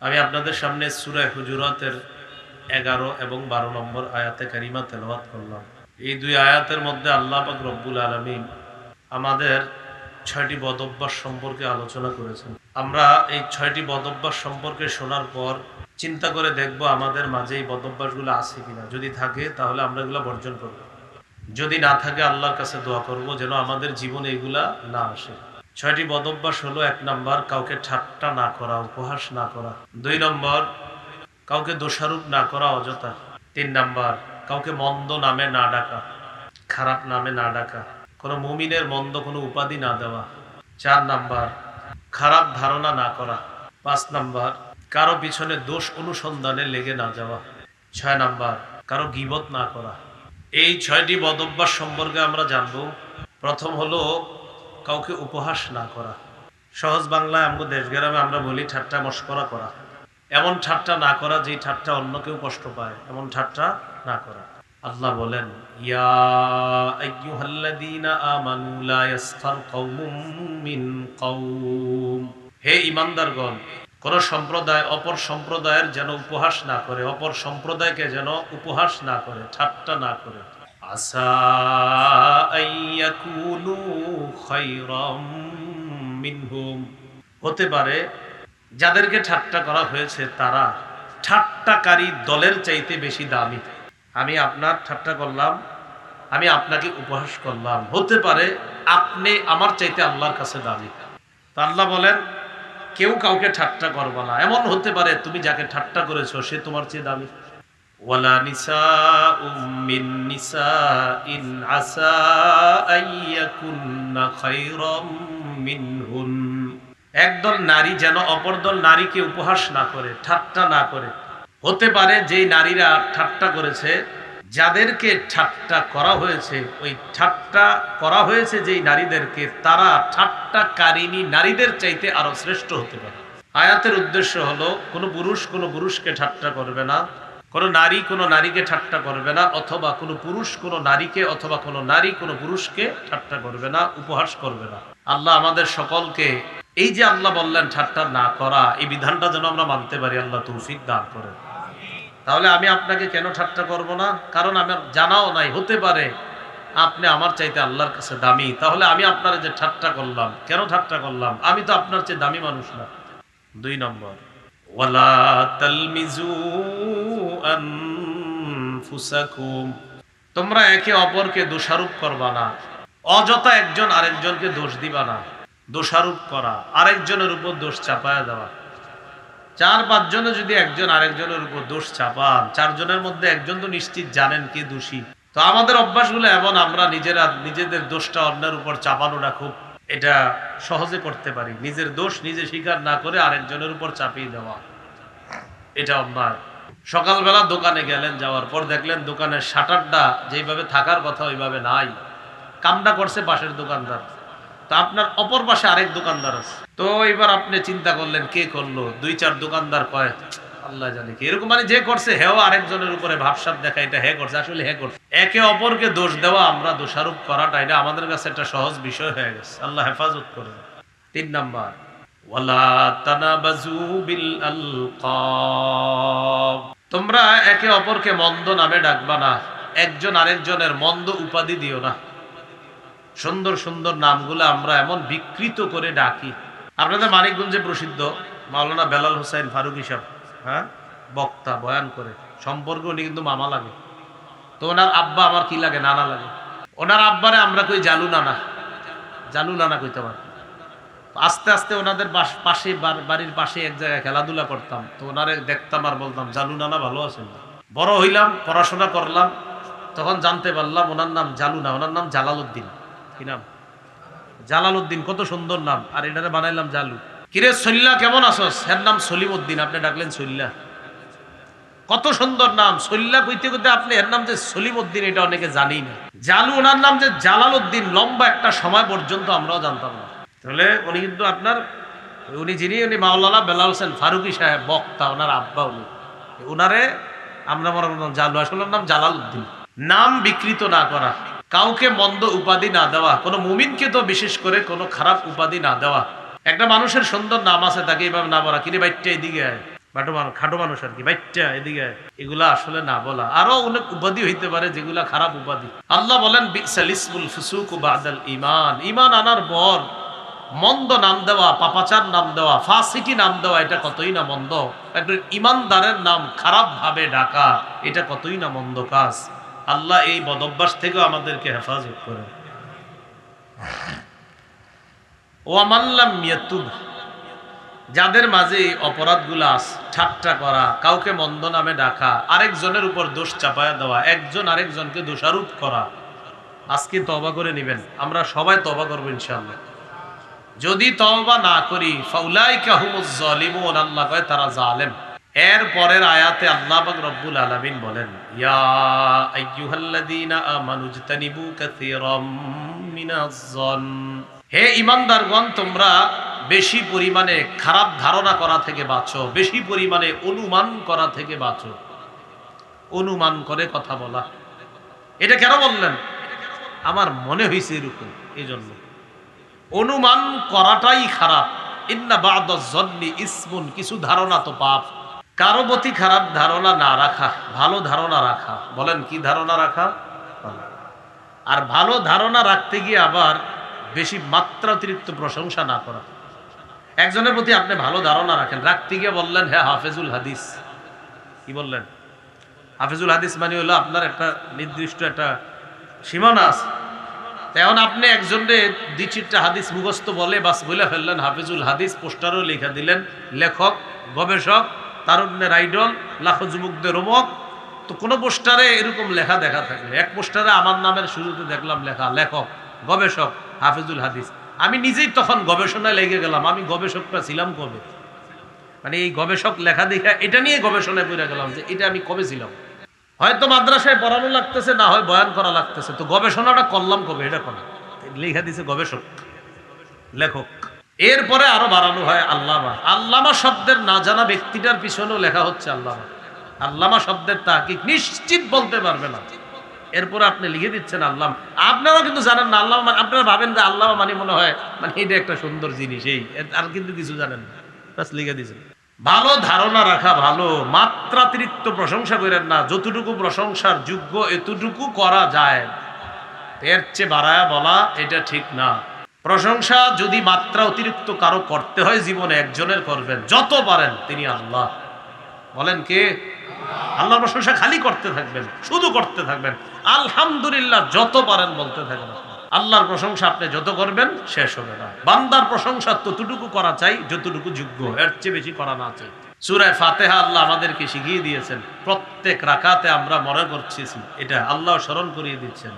আমি আপনাদের সামনে সূরা হুজুরাতের 11 এবং 12 নম্বর আয়াতে কারিমা তেলাওয়াত করলাম। এই দুই আয়াতের মধ্যে আল্লাহ পাক রব্বুল আলামিন আমাদের 6টি বদঅভ্যাস সম্পর্কে আলোচনা করেছেন। আমরা এই 6টি বদঅভ্যাস সম্পর্কে শোনার পর চিন্তা করে দেখব আমাদের মাঝে এই বদঅভ্যাসগুলো আছে কিনা। যদি থাকে তাহলে আমরা এগুলো বর্জন করব, যদি না থাকে আল্লাহর কাছে দোয়া করব যেন আমাদের জীবনে এগুলা না আসে। 6টি বদঅভ্যাস হলো: 1 নম্বর, কাউকে ঠাট্টা না করা, উপহাস না করা। 2 নম্বর, কাউকে দোষারোপ না করা অযথা। 3 নম্বর, কাউকে মন্দ নামে না ডাকা, খারাপ নামে না ডাকা, কোনো মুমিনের মন্দ কোনো উপাধি না দেওয়া। 4 নম্বর, খারাপ ধারণা না করা। 5 নম্বর, কারো পিছনে দোষ অনুসন্ধানে লেগে না যাওয়া। 6 নম্বর, কারো গীবত না করা। এই 6টি বদঅভ্যাস সম্পর্কে আমরা জানব। প্রথম হলো কাউকে উপহাস না করা। সহজ বাংলায় আমাদের দেশ গ্রামে আমরা বলি ঠাট্টা মশকরা করা। এমন ঠাট্টা না করা যে ঠাট্টা অন্য কেউ কষ্ট পায়, এমন ঠাট্টা না করা। আল্লাহ বলেন, ইয়া আইয়ুহাল্লাযীনা আমানু লা ইয়াসখার কওমুম মিন কওম, হে ঈমানদারগণ, কোন সম্প্রদায় অপর সম্প্রদায়ের যেন উপহাস না করে, অপর সম্প্রদায়কে যেন উপহাস না করে, ঠাট্টা না করে। আসা আইয়াকুনু খায়রাম মিনহুম, হতে পারে যাদেরকে ঠাট্টা করা হয়েছে তারা ঠাট্টাকারী দলের চাইতে বেশি দামি। আমি আপনার ঠাট্টা করলাম, আমি আপনাকে উপহাস করলাম, হতে পারে আপনি আমার চাইতে আল্লাহর কাছে দামি। তো আল্লাহ বলেন, কেউ কাউকে ঠাট্টা করবে না। এমন হতে পারে তুমি যাকে ঠাট্টা করেছো সে তোমার চেয়ে দামি। ওয়ালা নিসাউম মিন নিসাইন আসা আইয়াকুন্না খায়রাম মিনহুন, একদল নারী যেন অপর দল নারীকে উপহাস না করে, ঠাট্টা না করে। হতে পারে যেই নারীরা ঠাট্টা করেছে, যাদেরকে ঠাট্টা করা হয়েছে, ওই ঠাট্টা করা হয়েছে যেই নারীদেরকে, তারা ঠাট্টাকারিণী নারীদের চাইতে আরো শ্রেষ্ঠ হতে পারে। আয়াতের উদ্দেশ্য হলো কোনো পুরুষ কোনো পুরুষকে ঠাট্টা করবে না, কোনো নারী কোনো নারীকে ঠাট্টা করবে না, অথবা কোনো পুরুষ কোনো নারীকে, অথবা কোনো নারী কোনো পুরুষকে ঠাট্টা করবে না, উপহাস করবে না। আল্লাহ আমাদের সকলকে এই যে আল্লাহ বললেন ঠাট্টা না করা, এই বিধানটা যেন আমরা মানতে পারি, আল্লাহ তৌফিক দান করেন। তাহলে আমি আপনাকে কেন ঠাট্টা করব না? কারণ আমার জানাও নাই, হতে পারে আপনি আমার চাইতে আল্লাহর কাছে দামি। তাহলে আমি আপনার যে ঠাট্টা করলাম, কেন ঠাট্টা করলাম? আমি তো আপনার চেয়ে দামি মানুষ না। 2 নম্বর, ওয়ালা তালমিজু আনফুসাকুম, তোমরা একে অপরকে দোষারোপ করবা না। অযথা একজন আরেকজনকে দোষ দিবা না। দোষারোপ করা, আরেকজনের উপর দোষ চাপায়া দেওয়া। 4-5 জনে যদি একজন আরেকজনের উপর দোষ চাপান, 4 জনের মধ্যে একজন তো নিশ্চিত জানেন কে দোষী। তো আমাদের অভ্যাসগুলো এমন, আমরা নিজেদের দোষটা অন্যের উপর চাপানোটা খুব এটা সহজে করতে পারি। নিজের দোষ নিজে স্বীকার না করে আরেকজনের উপর চাপিয়ে দেওয়া, এটা অন্যায়। সকালবেলা দোকানে গেলেন, যাওয়ার পর দেখলেন দোকানের শাটারটা যেভাবে থাকার কথা ওইভাবে নাই, কামটা করছে পাশের দোকানদার। তো আপনার অপর পাশে আরেক দোকানদার আছে। তো এবার আপনি চিন্তা করলেন কে করলো। 2-4 দোকানদার কয় আল্লাহ জানে কি, এরকম মানে যে করছে হেও আরেকজনের উপরে ভাবসাব দেখা, এটা হে করছে, আসলে হে করছে। একে অপরকে দোষ দেওয়া, আমরা দোষারোপ করাটা, এটা আমাদের কাছে একটা সহজ বিষয় হয়ে গেছে। আল্লাহ হেফাজত করে। 3 নাম্বার, ওয়ালা তানাবাজু বিল আলকাব, তোমরা একে অপরকে মন্দ নামে ডাকবা না, একজন আরেকজনের মন্দ উপাধি দিও না। সুন্দর সুন্দর নামগুলো আমরা এমন বিকৃত করে ডাকি। আপনাদের মানিকগঞ্জে প্রসিদ্ধ মাওলানা বেলাল হোসেন ফারুকী সাহেব, হ্যাঁ, বক্তা বয়ান করে, সম্পর্ক উনি কিন্তু মামা লাগে। তো ওনার আব্বা আমার কি লাগে, নানা লাগে। ওনার আব্বারে আমরা কই জালু নানা, জালু নানা কইতে পারি। আস্তে আস্তে ওনাদের পাশে, বাড়ির পাশে এক জায়গায় খেলাধুলা করতাম, তো ওনারে দেখতাম আর বলতাম জালু নানা ভালো আছেন। বড় হইলাম, পড়াশোনা করলাম, তখন জানতে পারলাম ওনার নাম জালু না, ওনার নাম জালাল উদ্দিন। কি নাম? জালাল উদ্দিন, কত সুন্দর নাম, আর এটারে বানাইলাম জালু। কিরে সল্লা কেমন আছস? এর নাম সলিম উদ্দিন, আপনি ডাকলেন সল্লা। কত সুন্দর নাম, সল্লা কইতে কইতে আপনি এর নাম যে সলিম উদ্দিন, এটা অনেকে জানি না। জালু, ওনার নাম যে জালাল উদ্দিন, লম্বা একটা সময় পর্যন্ত আমরাও জানতাম না। তাহলে উনি কিন্তু আপনার, উনি মাওলানা বেলাল হোসেন ফারুকী সাহেব, বক্তা, ওনার আব্বা উনি, ওনারে আমরা মনে করলাম জালু, আসলে নাম জালাল উদ্দিন। নাম বিকৃত না করা, কাউকে মন্দ উপাধি না দেওয়া, কোনো মুমিনকে তো বিশেষ করে কোনো খারাপ উপাধি না দেওয়া। একটা মানুষের সুন্দর নাম আছে, তাকে এইভাবে না বলা, কিরে বাইটটা এদিকে আয়, খাটো মানুষ আর কি, বাচ্চা এদিকে, এগুলা আসলে না বলা। আরো অনেক উপাধি হইতে পারে যেগুলা খারাপ উপাধি। আল্লাহ বলেন বিসাল ইসমুল ফুসুকু বাদাল ঈমান, ঈমান আনার পর মন্দ নাম দেওয়া, পাপাচার নাম দেওয়া, ফাসিকি নাম দেওয়া, এটা কতই না মন্দ। একজন ইমানদারের নাম খারাপ ভাবে ডাকা, এটা কতই না মন্দ কাজ। আল্লাহ এই বদভ্যাস থেকেও আমাদেরকে হেফাজত করেন। ওয়ামান লাম ইয়াতুব, যাদের মাঝে অপরাধগুলো আছে, ঠাট্টা করা, কাউকে মন্দ নামে ডাকা, আরেকজনের উপর দোষ চাপায়া দেওয়া, একজন আরেকজনকে দোষারোপ করা, আজকে তওবা করে নেবেন। আমরা সবাই তওবা করব ইনশাআল্লাহ। যদি তওবা না করি ফাউলাইকা হুমুজ জালিমুন, আল্লাহ কয় তারা জালেম। এর পরের আয়াতে আল্লাহ পাক রব্বুল আলামিন বলেন ইয়া আইয়ুহাল্লাযীনা আমানুজতানিবু কাসীরাম মিনাজ জন, হে ঈমানদারগণ তোমরা বেশি পরিমাণে খারাপ ধারণা করা থেকে বাঁচো, বেশি পরিমাণে অনুমান করা থেকে বাঁচো। অনুমান করে কথা বলা, এটা কেন বললেন? আমার মনে হয়েছে এরকম, এই জন্য। অনুমান করাটাই খারাপ। ইন্না বা'দাজ যন্নি ইসমুন, কিছু ধারণা তো পাপ। কারো প্রতি খারাপ ধারণা না রাখা, ভালো ধারণা রাখা। বলেন কি ধারণা রাখা? আর ভালো ধারণা রাখতে গিয়ে আবার বেশি মাত্রাতিরিক্ত প্রশংসা না করা। একজনের প্রতি আপনি ভালো ধারণা রাখেন, রাখতে গিয়ে বললেন হ্যাঁ হাফেজুল হাদিস। কি বললেন? হাফেজুল হাদিস মানে হলো আপনার একটা নির্দিষ্ট একটা সীমানা আছে। এখন আপনি একজনের 2-4টা হাদিস মুখস্থ বলে বাস বলে ফেললেন হাফেজুল হাদিস, পোস্টারও লেখা দিলেন, লেখক, গবেষক, তারুণ্যের আইডল, লাখো যুবকদের রোমক। তো কোনো পোস্টারে এরকম লেখা দেখা থাকলে, এক পোস্টারে আমার নামের শুরুতে দেখলাম লেখা লেখক, গবেষক, হাফেজুল হাদিস। আমি নিজেই তখন গবেষণায় লেগে গেলাম, আমি গবেষকটা ছিলাম কবে? মানে এই গবেষক লেখা দেখা এটা নিয়ে গবেষণায় পড়ে গেলাম যে এটা আমি কবে ছিলাম। হয়তো মাদ্রাসায় পড়ানো লাগতেছে, না হয় বয়ান করা লাগতেছে, তো গবেষণাটা করলাম কবে? এটা করা লেখা দিছে গবেষক, লেখক। এরপরে আরো বাড়ানো হয় আল্লামা। আল্লামা শব্দের না জানা ব্যক্তিটার পিছনেও লেখা হচ্ছে আল্লামা। আল্লামা শব্দের তাহকিক নিশ্চিত বলতে পারবে না, এরপরে আপনি লিখে দিচ্ছেন আল্লামা। আপনারাও কিন্তু জানেন না আল্লামা মানে, আপনারা ভাবেন যে আল্লামা মানে মনে হয় মানে এটা একটা সুন্দর জিনিস, এই আর কিন্তু কিছু জানেন না, বাস লিখে দিচ্ছেন। ভালো ধারণা রাখা ভালো, মাত্রাতিরিক্ত প্রশংসা করেন না। যতটুকু প্রশংসার যোগ্য এতটুকু করা যায়, এর চেয়ে বাড়ায়া বলা এটা ঠিক না। প্রশংসা যদি মাত্রা অতিরিক্ত কারো করতে হয় জীবনে, একজনের করবেন, যত পারেন, তিনি আল্লাহ। বলেন কে? আল্লাহর প্রশংসা খালি করতে থাকবেন, শুধু করতে থাকবেন, আলহামদুলিল্লাহ যত পারেন বলতে থাকবেন। আল্লাহর প্রশংসা আপনি যত করবেন শেষ হবে না। বান্দার প্রশংসা ততটুকু করা চাই যতটুকু যোগ্য, এর চেয়ে বেশি করা না চাই। সূরা ফাতিহা আল্লাহ আমাদেরকে শিখিয়ে দিয়েছেন, প্রত্যেক রাকাতে আমরা মনে করছি, এটা আল্লাহ স্মরণ করিয়ে দিচ্ছেন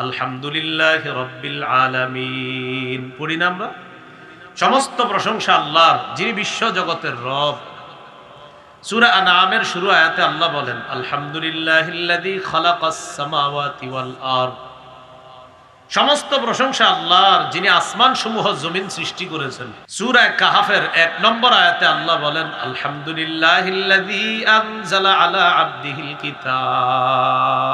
আলহামদুলিল্লাহ রাব্বিল আলামিন। পড়ি না আমরা? সমস্ত প্রশংসা আল্লাহর, যিনি বিশ্ব জগতের রব। সূরা আনআমের শুরু আয়াতে আল্লাহ বলেন আলহামদুলিল্লাহিল্লাযী খালাকাস সামাওয়াতি ওয়াল আরদ। সমস্ত প্রশংসা আল্লাহর, যিনি আসমান সমূহ জমিন সৃষ্টি করেছেন। সূরা কাহাফের 1 নম্বর আয়াতে আল্লাহ বলেন আলহামদুলিল্লাহিল্লাযী আনজালা আলা আবদিহিল কিতাব।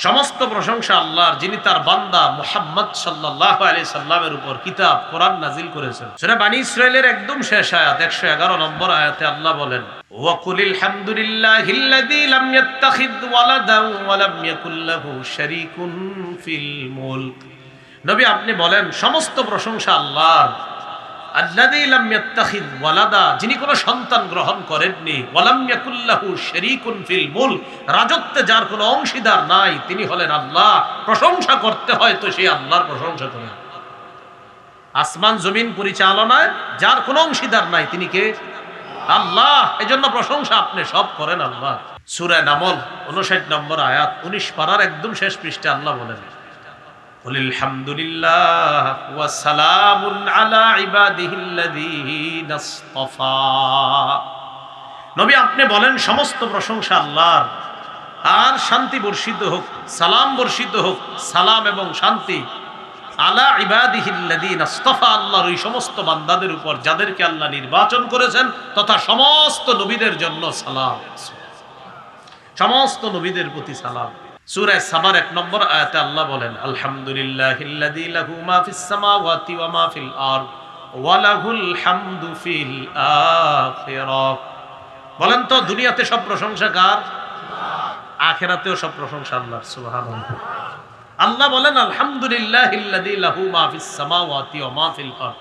সমস্ত প্রশংসা আল্লাহর, যিনি তার বান্দা মুহাম্মদ সাল্লাল্লাহু আলাইহি সাল্লামের উপর কিতাব কোরআন নাজিল করেছেন। সূরা বনী ইসরাঈলের একদম শেষ আয়াত 111 নম্বর আয়াতে আল্লাহ বলেন ওয়া কুলিল হামদুলিল্লাহিল্লাযী লাম ইয়াত্তাখিদ ওয়ালাদান ওয়া লাম ইয়াকুল লাহু শারীকুন ফিল মুলক। নবী আপনি বলেন সমস্ত প্রশংসা আল্লাহর, আল্লাযী লাম ইয়াত্তাখিদ ওয়ালাদা, যিনি কোনো সন্তান গ্রহণ করেননি, ওয়া লাম ইয়াকুল লাহু শারীকুন ফিল মুলক, রাজত্বে যার কোনো অংশীদার নাই, তিনি হলেন আল্লাহ। প্রশংসা করতে হয় তো সেই আল্লাহর প্রশংসা করেন। আসমান জমিন পরিচালনায় যার কোনো অংশীদার নাই, তিনি কে? আল্লাহ। এজন্য প্রশংসা আপনি সব করেন আল্লাহ। সূরা নামল 59 নম্বর আয়াত, 19 পারার একদম শেষ পৃষ্ঠাে আল্লাহ বলেন আলহামদুলিল্লাহ ওয়া সালামুন আলা ইবাদিহিল্লাযীনা ইসতাফা। নবী আপনি বলেন সমস্ত প্রশংসা আল্লাহর, আর শান্তি বর্ষিত হোক, সালাম বর্ষিত হোক, সালাম এবং শান্তি আলা ইবাদিহিল্লাযীনা ইসতাফা, আল্লাহর ওই সমস্ত বান্দাদের উপর যাদেরকে আল্লাহ নির্বাচন করেছেন, তথা সমস্ত নবীদের জন্য সালাম, সমস্ত নবীদের প্রতি সালাম। সূরা সাবার 1 নম্বর আয়াতে আল্লাহ বলেন আলহামদুলিল্লাহিল্লাযী লাহু মা ফিস সামাওয়াতি ওয়া মা ফিল আরদ ওয়ালাহুল হামদু ফিল আখিরাহ। বলেন তো দুনিয়াতে সব প্রশংসা কার? আখিরাতেও সব প্রশংসা আল্লাহর। সুবহানাল্লাহ। আল্লাহ বলেন আলহামদুলিল্লাহিল্লাযী লাহু মা ফিস সামাওয়াতি ওয়া মা ফিল আরদ।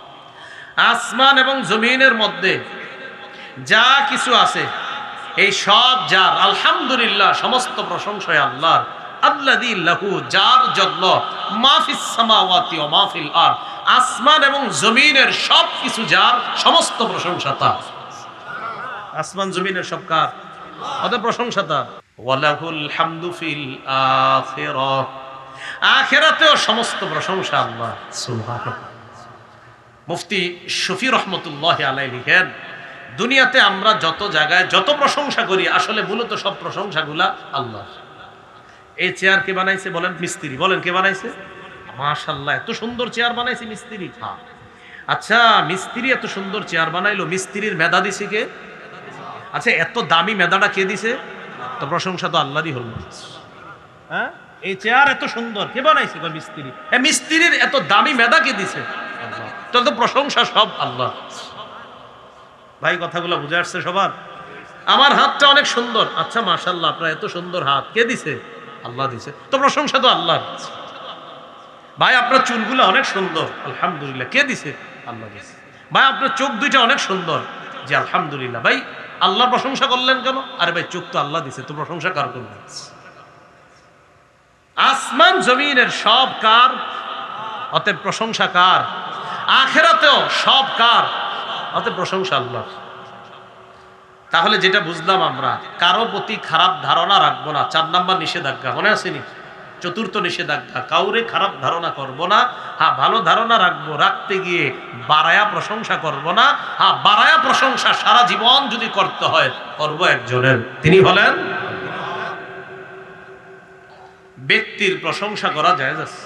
আসমান এবং জমিনের মধ্যে যা কিছু আছে এই সব যার, আলহামদুলিল্লাহ সমস্ত প্রশংসা আল্লাহর। আল্লাযী লাহু, যার জন্য মা ফিস সামাওয়াতি ওয়া মা ফিল আরদ, আসমান এবং জমিনের সব কিছু যার, সমস্ত প্রশংসা তার। আসমান জমিনের সব কার? ওদের প্রশংসা তার। ওয়ালাহুল হামদু ফিল আখিরাহ, আখিরাতেও সমস্ত প্রশংসা আল্লাহ। সুবহানাল্লাহ। মুফতি শফি রহমতুল্লাহ আলাইহি লিখেন, দুনিয়াতে আমরা যত জায়গায় যত প্রশংসা করি আসলে মূলত সব প্রশংসাগুলা আল্লাহর। এই চেয়ার কে বানাইছে বলেন? মিস্ত্রি। বলেন কে বানাইছে? মাশাআল্লাহ, এত সুন্দর চেয়ার বানাইছে মিস্ত্রি। হ্যাঁ, আচ্ছা মিস্ত্রি এত সুন্দর চেয়ার বানাইলো, মিস্ত্রির মেধা দিছে কে? আচ্ছা এত দামি মেধাটা কে দিছে? তো প্রশংসা তো আল্লাহরই হলো। হ্যাঁ, এই চেয়ার এত সুন্দর কে বানাইছে? মিস্ত্রি। হ্যাঁ, মিস্ত্রির এত দামি মেধা কে দিছে? আল্লাহ। তো প্রশংসা সব আল্লাহ। ভাই কথাগুলো বুঝে আসছে সবার? আমার হাতটা অনেক সুন্দর, আচ্ছা মাশাআল্লাহ আপনার এত সুন্দর হাত কে দিছে? আল্লাহ দিছে। তো প্রশংসা তো আল্লাহর। ভাই আপনার চুলগুলো অনেক সুন্দর, আলহামদুলিল্লাহ কে দিছে? আল্লাহ দিছে। ভাই আপনার চোখ দুইটা অনেক সুন্দর, জি আলহামদুলিল্লাহ। ভাই আল্লাহর প্রশংসা করলেন কেন? আরে ভাই চোখ তো আল্লাহ দিছে, তো প্রশংসা কার করবেন? আসমান জমিনের সব কার, অতএব প্রশংসা কার? আখিরাতেও সব কার, অতএব প্রশংসা আল্লাহ। তাহলে যেটা বুঝলাম আমরা, কারো প্রতি খারাপ ধারণা রাখবো না। 4 নাম্বার নিষেধাজ্ঞা, মনে আসেনি? চতুর্থ নিষেধাজ্ঞা, কাউরে খারাপ ধারণা করব না। হ্যাঁ, ভালো ধারণা রাখবো, রাখতে গিয়ে বাড়ায়া প্রশংসা করব না। হ্যাঁ, বাড়ায়া প্রশংসা সারা জীবন যদি করতে হয় করব একজনের, তিনি হলেন। ব্যক্তির প্রশংসা করা জায়েজ আছে।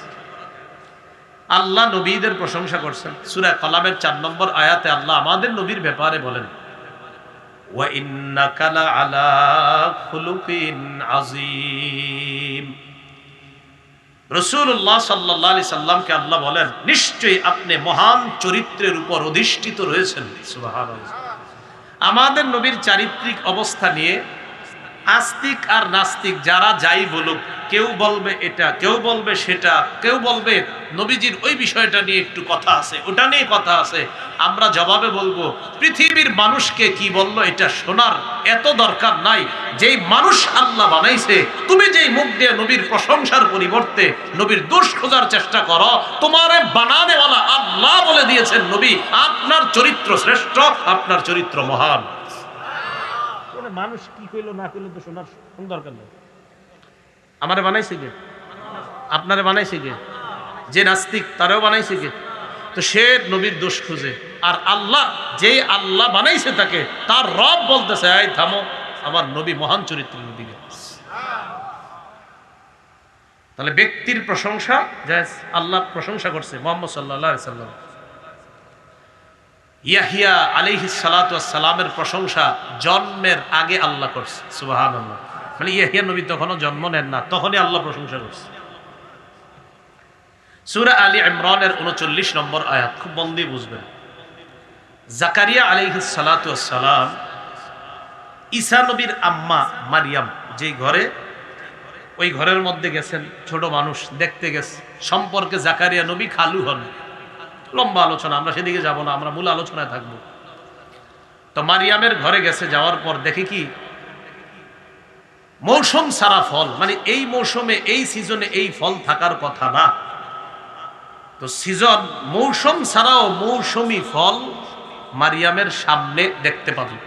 আল্লাহ নবীদের প্রশংসা করছেন। সূরা কলামের 4 নম্বর আয়াতে আল্লাহ আমাদের নবীর ব্যাপারে বলেন, ওয়া ইন্নাকা লাআলা খুলুকিন আযীম। রাসূলুল্লাহ সাল্লাল্লাহু আলাইহি সাল্লামকে আল্লাহ বলেন, নিশ্চয়ই আপনি মহান চরিত্রের উপর অধিষ্ঠিত রয়েছেন। সুবহানাল্লাহ। আমাদের নবীর চারিত্রিক অবস্থা নিয়ে আস্তিক আর নাস্তিক যারা যাই বলুক, কেউ বলবে এটা, কেউ বলবে সেটা, কেউ বলবে নবীজির ওই বিষয়টা নিয়ে একটু কথা আছে, ওটা নিয়ে কথা আছে। আমরা জবাবে বলবো, পৃথিবীর মানুষকে কি বললো এটা শোনার এত দরকার নাই। যেই মানুষ আল্লাহ বানাইছে, তুমি যেই মুখ দিয়ে নবীর প্রশংসার পরিবর্তে নবীর দোষ খোঁজার চেষ্টা করো, তোমারে বানানেওয়ালা আল্লাহ বলে দিয়েছেন নবী আপনার চরিত্র শ্রেষ্ঠ, আপনার চরিত্র মহান। মানুষ কি কইলো না কইলো তো শোনার দরকার নেই। আমারে বানাইছে কে? আপনারে বানাইছে কে? যে নাস্তিক তারেও বানাইছে কে? তো সে নবীর দোষ খুঁজে, আর আল্লাহ যে আল্লাহ বানাইছে তাকে তার রব বলতেছে, এই থামো, আমার নবী মহান চরিত্রের দিকে। তাহলে ব্যক্তির প্রশংসা জায়েজ। আল্লাহ প্রশংসা করছে মুহাম্মদ সাল্লাল্লাহু আলাইহি সাল্লাম। ইয়াহিয়া আলাইহিস সালাতু ওয়াস সালামের প্রশংসা জন্মের আগে আল্লাহ করছে। সুবহানাল্লাহ। মানে ইয়াহিয়া নবী তখনও জন্ম নেন না, তখনই আল্লাহ প্রশংসা করছে। সূরা আলী ইমরানের 39 নম্বর আয়াত, খুব মন দিয়ে বুঝবেন। জাকারিয়া আলাইহিস সালাতু ওয়াস সালাম, ঈসা নবীর আম্মা মারিয়াম যেই ঘরে, ওই ঘরের মধ্যে গেছেন, ছোট মানুষ দেখতে গেছে, সম্পর্কে জাকারিয়া নবী খালু হন। লম্বা আলোচনা, আমরা সেদিকে যাব না, আমরা মূল আলোচনায় থাকবো। তো মারিয়ামের ঘরে গেছে, যাওয়ার পর দেখে কি মৌসুম সারা ফল, মানে এই মৌসুমে এই সিজনে এই ফল থাকার কথা না। তো সিজন মৌসুম ছাড়াও মৌসুমী ফল মারিয়ামের সামনে দেখতে পাবে।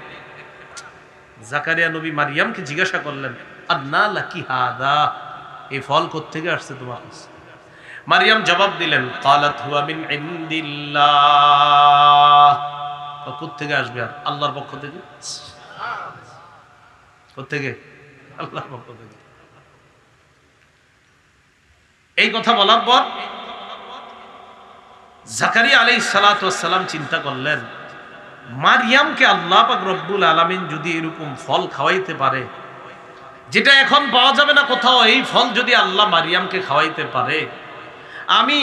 জাকারিয়া নবী মারিয়ামকে জিজ্ঞাসা করলেন, আন্না লাকি হাদা, এই ফল কোত্থেকে আসছে তোমার কাছে? মারিয়াম জবাব দিলেন, ক্বালাত হুয়া মিন ইনদিল্লাহ। কোত্থেকে আসবে আর? আল্লাহর পক্ষ থেকে। কোত্থেকে? আল্লাহর পক্ষ থেকে। এই কথা বলার পর জাকারিয়া আলাইহিস সালাতু ওয়াস সালাম চিন্তা করলেন, মারিয়ামকে আল্লাহ পাক রব্বুল আলামিন যদি এরকম ফল খাওয়াইতে পারে, যেটা এখন পাওয়া যাবে না কোথাও, এই ফল যদি আল্লাহ মারিয়ামকে খাওয়াইতে পারে, আমি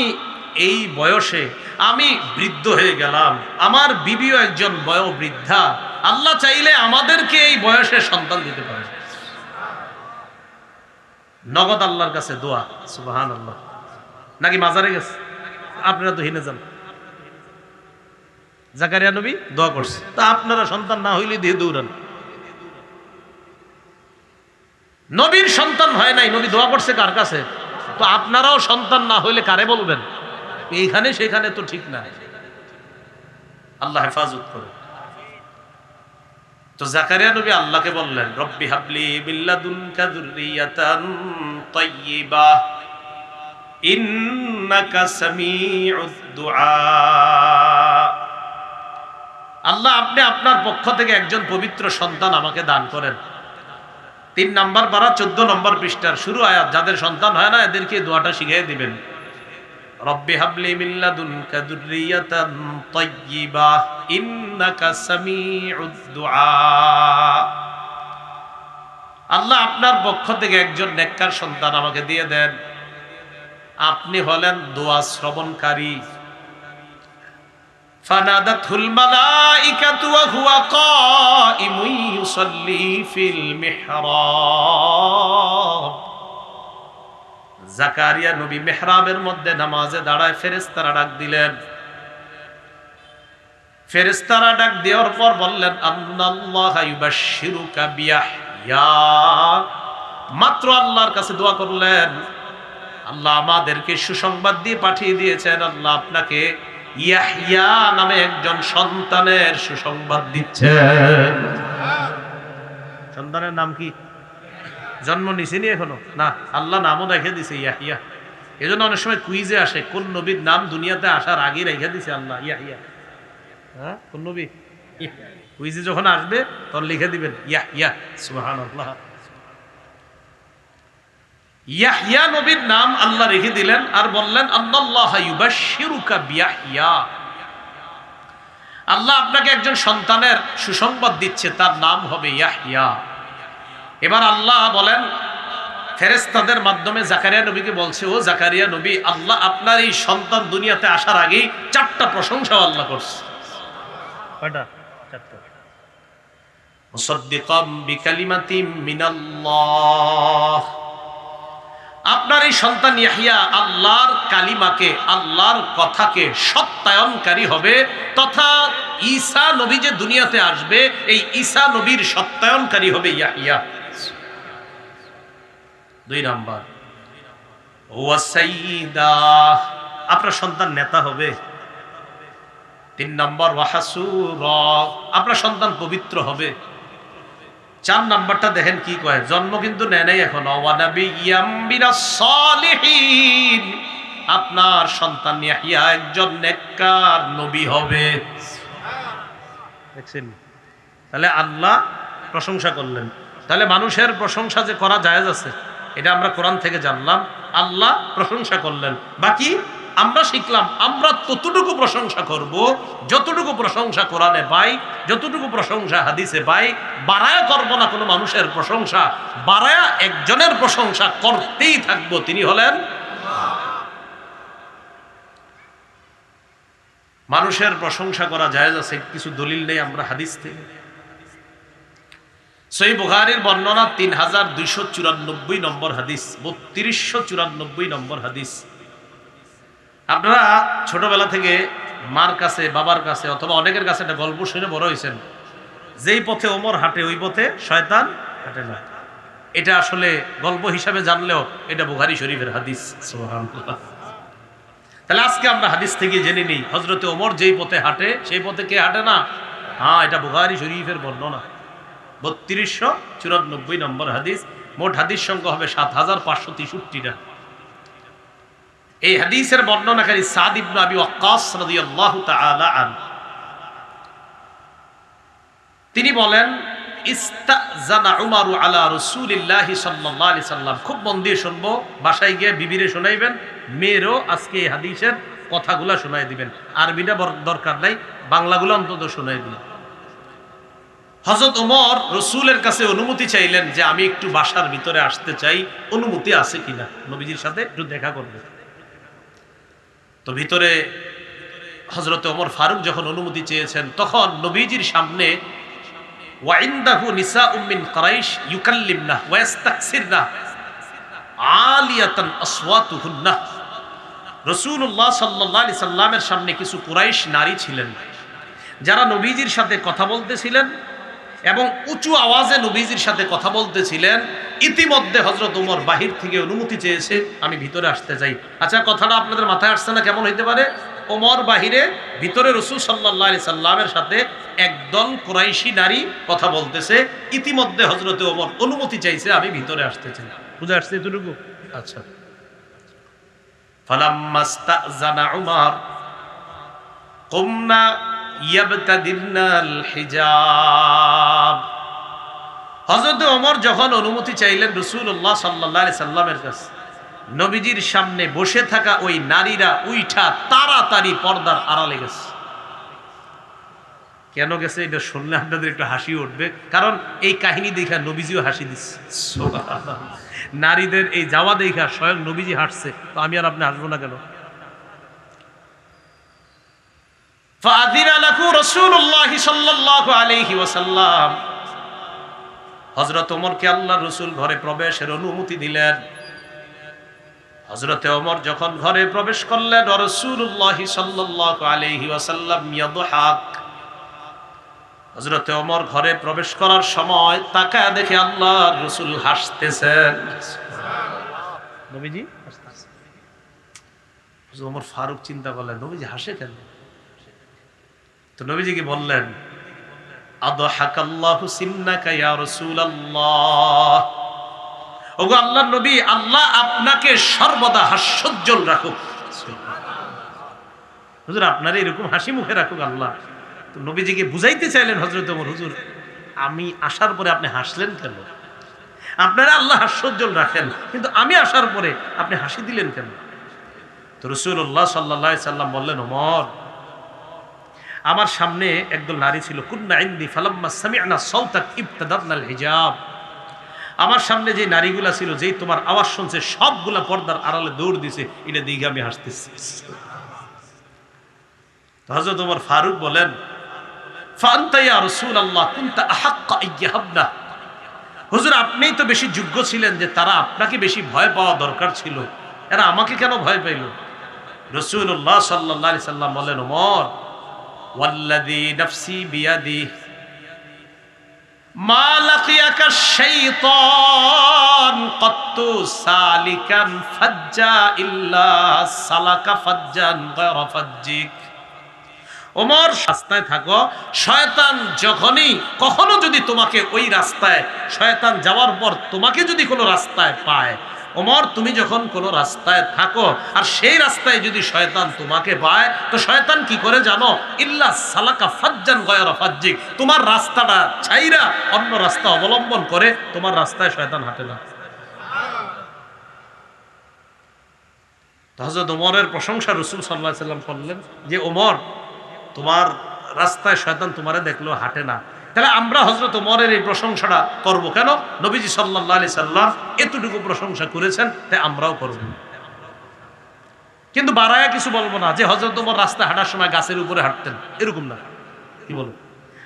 এই বয়সে আমি বৃদ্ধ হয়ে গেলাম, আমার বিবিও একজন বয়োবৃদ্ধা, আল্লাহ চাইলে আমাদেরকে এই বয়সে সন্তান দিতে পারে। নগদ আল্লাহর কাছে দোয়া, সুবহানাল্লাহ। নাকি মাজারে গেছে? আপনারা তো হিনে যান। জাকারিয়া নবী দোয়া করছে, তা আপনারা সন্তান না হইলে দিয়ে দৌড়ান। নবীর সন্তান হয় নাই, নবী দোয়া করছে কার কাছে? তো আপনারাও সন্তান না হইলে কারে বলবেন? এইখানে সেখানে তো ঠিক না। আল্লাহ হেফাজত করে। তো জাকারিয়া নবী আল্লাহকে বললেন, রব্বি হাবলি মিল্লাদুনকা যুররিয়াতান তাইয়্যিবা ইন্নাকা সামিউদ দুআ। আল্লাহ, আপনি আপনার পক্ষ থেকে একজন পবিত্র সন্তান আমাকে দান করেন। 3 নম্বর পারা 14 নম্বর পৃষ্ঠার শুরু আয়াত। যাদের সন্তান হয় না এদেরকে দোয়াটা শিখিয়ে দিবেন, রব্বি হাবলি মিল্লাদুনকা যুররিয়াতান তাইয়্যিবা ইন্নাকা সামিউদ দুআ। আল্লাহ, আপনার পক্ষ থেকে একজন নেককার সন্তান আমাকে দিয়ে দেন, আপনি হলেন দোয়া শ্রবণকারী। ফানাদাতুল মালাইকাতু ওয়া হুয়া কাইমুন ইউসাল্লি ফিল মিহরাব। জাকারিয়া নবী মিহরাবের মধ্যে নামাজে দাঁড়ায় ফেরেশতারা ডাক দিলেন। ফেরেশতারা ডাক দেওয়ার পর বললেন, আল্লাহু ইউবাশশিরুকা বিয়াহইয়া। মাত্র আল্লাহর কাছে দোয়া করলেন, আল্লাহ আমাদেরকে সুসংবাদ দিয়ে পাঠিয়ে দিয়েছেন, আল্লাহ আপনাকে ইয়াহইয়া নামে একজন সন্তানের সুসংবাদ দিচ্ছেন। সন্তানের নাম কি? জন্ম নিছেনি এখনো না, আল্লাহ নামও রেখে দিছে ইয়াহইয়া। এজন্য অনেক সময় কুইজে আসে, কোন নবীর নাম দুনিয়াতে আসার আগে রেখে দিছে আল্লাহ ইয়াহইয়া। হ্যাঁ, কোন নবী? কুইজে যখন আসবে তখন লিখে দিবেন ইয়াহইয়া। সুবহানাল্লাহ। ইয়াহইয়া নবীর নাম আল্লাহ রেখে দিলেন আর বললেন, আল্লাহু ইউবাশশিরুকা বিয়াহইয়া। আল্লাহ আপনাকে একজন সন্তানের সুসংবাদ দিচ্ছে, তার নাম হবে ইয়াহইয়া। এবার আল্লাহ বলেন, ফেরেশতাদের মাধ্যমে জাকারিয়া নবীকে বলছে, ও জাকারিয়া নবী, আল্লাহ আপনার এই সন্তান দুনিয়াতে আসার আগেই 4টা প্রশংসা আল্লাহ করছে। কয়টা? 4টা। মুসাদ্দিকাম বিকালিমাতিম মিনাল্লাহ। আপনার এই সন্তান ইয়াহইয়া আল্লাহর কালিমাকে, আল্লাহর কথাকে সত্যায়নকারী হবে, তথা ঈসা নবী যে দুনিয়াতে আসবে এই ঈসা নবীর সত্যায়নকারী হবে ইয়াহইয়া। 2 নাম্বার, ওয়া সাইয়্যিদা, আপনার সন্তান নেতা হবে। 3 নাম্বার, ওয়া হাসুরা, আপনার সন্তান পবিত্র হবে। 4 নাম্বারটা দেখেন কি কয়, জন্ম কিন্তু নেয় নাই এখন, ওয়া নাবিয়্যাম মিনাস সালিহিন, আপনার সন্তান ইয়াহইয়া একজন নেককার নবী হবে। দেখছেন? তাহলে আল্লাহ প্রশংসা করলেন। তাহলে মানুষের প্রশংসা যে করা জায়েজ আছে, এটা আমরা কোরআন থেকে জানলাম। আল্লাহ প্রশংসা করলেন, বাকি আমরা শিখলাম আমরা ততটুকু প্রশংসা করব যতটুকু প্রশংসা কোরআনে পাই, যতটুকু প্রশংসা হাদিসে পাই। বাড়ায়া করব না কোনো মানুষের প্রশংসা, বাড়ায়া একজনের প্রশংসা করতেই থাকবো, তিনি হলেন মানুষের প্রশংসা করা জায়েজ আছে, কিছু দলিল নেই আমরা হাদিস থেকে। সহিহ বুখারীর বর্ণনা 3294 নম্বর হাদিস, 3294 নম্বর হাদিস। আপনারা ছোটবেলা থেকে মার কাছে, বাবার কাছে অথবা অনেকের কাছে একটা গল্প শুনে বড় হয়েছেন, যেই পথে ওমর হাঁটে ওই পথে শয়তান হাঁটে না। এটা আসলে গল্প হিসাবে জানলেও এটা বুখারী শরীফের হাদিস। সুবহানাল্লাহ। তাহলে আজকে আমরা হাদিস থেকে জেনে নিই, হযরতে ওমর যেই পথে হাঁটে সেই পথে কে হাঁটে না? হ্যাঁ, এটা বুখারী শরীফের বর্ণনা, 3294 নম্বর হাদিস। মোট হাদিস সংখ্যা হবে 7563টা। এই হাদিসের বর্ণনাকারী সাদ ইবনে আবি ওয়াক্কাস রাদিয়াল্লাহু তাআলা আনহু, তিনি বলেন, ইস্তাযানা উমারু আলা রাসূলিল্লাহি সাল্লাল্লাহু আলাইহি সাল্লাম। খুব মন দিয়ে শুনবো, বাসায় গিয়ে বিবিরে শোনাইবেন, মেয়েরও আজকে এই হাদিসের কথাগুলা শোনাই দিবেন। আরবিটা দরকার নাই, বাংলাগুলো অন্তত শোনাই দিবেন। হযরত ওমর রাসূলের কাছে অনুমতি চাইলেন যে আমি একটু বাসার ভিতরে আসতে চাই, অনুমতি আছে কিনা, নবীজির সাথে একটু দেখা করবে। তো ভিতরে হযরত ওমর ফারুক যখন অনুমতি চেয়েছেন, তখন নবীজির সামনে ওয়াইন্দাহু নিসাউম মিন কুরাইশ ইউকাল্লিমনা ওয়া ইস্তাকসিরনা আলিয়াতান আসওয়াতুহুন্না। রাসূলুল্লাহ সাল্লাল্লাহু আলাইহি সাল্লামের সামনে কিছু কুরাইশ নারী ছিলেন যারা নবীজির সাথে কথা বলতেছিলেন এবং উঁচু আওয়াজে নবীজির সাথে কথা বলতেছিলেন। ইতিমধ্যে হযরত ওমর বাহির থেকে অনুমতি চেয়েছে, আমি ভিতরে আসতে চাই। আচ্ছা, কথাটা আপনাদের মাথায় আসছে না? কেমন হইতে পারে? ওমর বাহিরে, ভিতরে রাসূল সাল্লাল্লাহু আলাইহি সাল্লামের সাথে একদল কুরাইশি নারী কথা বলতেছে। ইতিমধ্যে হযরত ওমর অনুমতি চাইছে, আমি ভিতরে আসতে চাই। বুঝা আসছে এতটুকু? আচ্ছা। ফালাম্মাস্তাযানা উমর কুমনা ইয়াবতাদিরনাল হিজাব। হযরত ওমর যখন অনুমতি চাইলেন রাসূলুল্লাহ সাল্লাল্লাহু আলাইহি সাল্লামের কাছে, নবীজির সামনে বসে থাকা ওই নারীরা উইঠা তাড়াতাড়ি পর্দার আড়ালে গেছে। কেন গেছে এটা শুনলে আপনাদের একটু হাসি উঠবে, কারণ এই কাহিনী দেখা নবীজিও হাসি দিচ্ছে। সুবহানাল্লাহ। নারীদের এই যাওয়া দেখা স্বয়ং নবীজি হাসছে, তো আমি আর আপনি হাসবো না কেন? ফাআযিনা লাহু রাসূলুল্লাহ সাল্লাল্লাহু আলাইহি ওয়াসাল্লাম। হযরত ওমরকে আল্লাহর রাসূল ঘরে প্রবেশের অনুমতি দিলেন। হযরত ওমর যখন ঘরে প্রবেশ করলেন, রাসূলুল্লাহ সাল্লাল্লাহু আলাইহি ওয়াসাল্লাম ইয়াদহাক। হযরত ওমর ঘরে প্রবেশ করার সময় তাকায় দেখে আল্লাহর রাসূল হাসতেছেন। সুবহানাল্লাহ। নবীজি হাসতেছেন। হযরত ওমর ফারুক চিন্তা করলেন, নবীজি হাসে কেন? তো নবীজিকে বললেন, আদহাকাল্লাহু সিন্নাকা ইয়া রাসূলুল্লাহ। ওগো আল্লাহর নবী, আল্লাহ আপনাকে সর্বদা হাস্যোজ্জ্বল রাখুক। হুজুর আপনারা এরকম হাসি মুখে রাখুক আল্লাহ। তো নবীজিকে বুঝাইতে চাইলেন হযরত ওমর, হুজুর আমি আসার পরে আপনি হাসলেন কেন? আপনারা আল্লাহ হাস্যোজ্জ্বল রাখেন, কিন্তু আমি আসার পরে আপনি হাসি দিলেন কেন? তো রাসূলুল্লাহ সাল্লাল্লাহু আলাইহি সাল্লাম বললেন, ওমর, আমার সামনে একদল নারী ছিল। কুন্না ইনদি ফালাম্মা সামি'না সাওতাক ইবতাদারনাল হিজাব। আমার সামনে যে নারীগুলা ছিল, যেই তোমার আওয়াজ শুনছে, সবগুলা পর্দার আড়ালে দৌড় দিছে। এটা দেখে আমি হাসতেছি। হযরত ওমর ফারুক বলেন, ফাআনতা ইয়া রাসূলুল্লাহ কুনতা আহাক্কা আইয়াহাবনা। হুজুর আপনিই তো বেশি যোগ্য ছিলেন যে তারা আপনাকে বেশি ভয় পাওয়া দরকার ছিল, এরা আমাকে কেন ভয় পাইল? রাসূলুল্লাহ সাল্লাল্লাহু আলাইহি সাল্লাম বলেন, ওমর, ওয়াল্লাযী নাফসি বিয়াদিহি মা লাকিয়াকা শাইতান কাত্তু সালিকান ফাজ্জা ইল্লা সালাকা ফাজ্জান গায়রা ফাজ্জিক। ওমর, রাস্তায় থাকো, শয়তান যখনই কখনো যদি তোমাকে ওই রাস্তায়, শয়তান যাওয়ার পর তোমাকে যদি কোনো রাস্তায় পায়, ওমর তুমি যখন কোনো রাস্তায় থাকো আর সেই রাস্তায় যদি শয়তান তোমাকে পায়, তো শয়তান কি করে জানো? ইল্লা সালাকা ফাজ্জান গায়রা ফাজ্জিক। তোমার রাস্তাটা ছাইরা অন্য রাস্তা অবলম্বন করে, তোমার রাস্তায় শয়তান হাঁটে না। হযরত ওমরের প্রশংসা রাসূল সাল্লাল্লাহু আলাইহি সাল্লাম করলেন যে, ওমর, তোমার রাস্তায় শয়তান তোমারে দেখলেও হাঁটে না। তাহলে আমরা হযরত ওমরের এই প্রশংসাটা করব কেন? নবীজি সাল্লাল্লাহু আলাইহি সাল্লাম এতটুকু প্রশংসা করেছেন, তাই আমরাও করব। কিন্তু বাড়ায়া কিছু বলবো না যে হযরত ওমর রাস্তায় হাঁটার সময় গাছের উপরে হাঁটতেন, এরকম না। কি বলবো?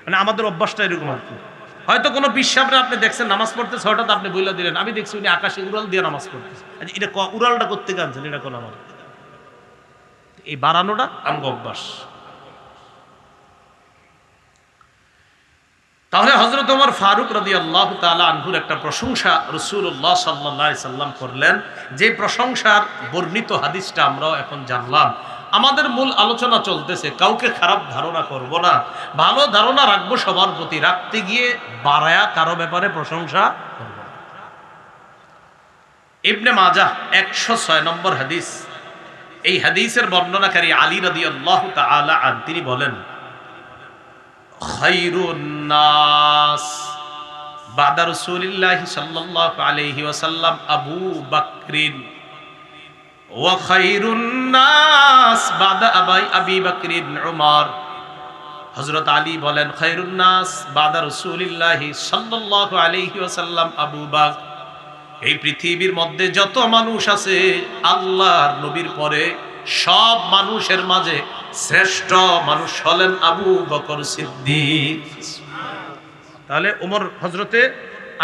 মানে আমাদের অভ্যাসটা এরকম আর কি। হয়তো কোনো পিসাবরে আপনি দেখছেন নামাজ পড়তেছে, হঠাৎ আপনি বইলা দিলেন, আমি দেখছি উনি আকাশে উড়াল দিয়ে নামাজ পড়তেছে। এটা উড়ালটা করতে গানছেন, এটা কোন আমার? এই বাড়ানোটা আমগো অভ্যাস। তাহলে হযরত ওমর ফারুক রাদিয়াল্লাহু তাআলা আনহুর একটা প্রশংসা রাসূলুল্লাহ সাল্লাল্লাহু আলাইহি সাল্লাম করলেন, যে প্রশংসার বর্ণিত হাদিসটা আমরাও এখন জানলাম। আমাদের মূল আলোচনা চলতেছে, কাউকে খারাপ ধারণা করব না, ভালো ধারণা রাখবো সবার প্রতি। রাখতে গিয়ে বাড়ায়া কারো ব্যাপারে প্রশংসা করব না। ইবনে মাজাহ 106 নম্বর হাদিস। এই হাদিসের বর্ণনাকারী আলী রাদিয়াল্লাহু তাআলা আন, তিনি বলেন, খায়রুন নাস বাদা রাসূলিল্লাহি সাল্লাল্লাহু আলাইহি ওয়াসাল্লাম আবু বকরিন ওয়া খায়রুন নাস বাদা আবি বকরিন উমর। হযরত আলী বলেন, খায়রুন নাস বাদা রাসূলিল্লাহি সাল্লাল্লাহু আলাইহি ওয়াসাল্লাম আবু বকর। এই পৃথিবীর মধ্যে যত মানুষ আছে, আল্লাহর নবীর পরে সব মানুষের মাঝে শ্রেষ্ঠ মানুষ হলেন আবু বকর সিদ্দিক। তাহলে ওমর হযরতে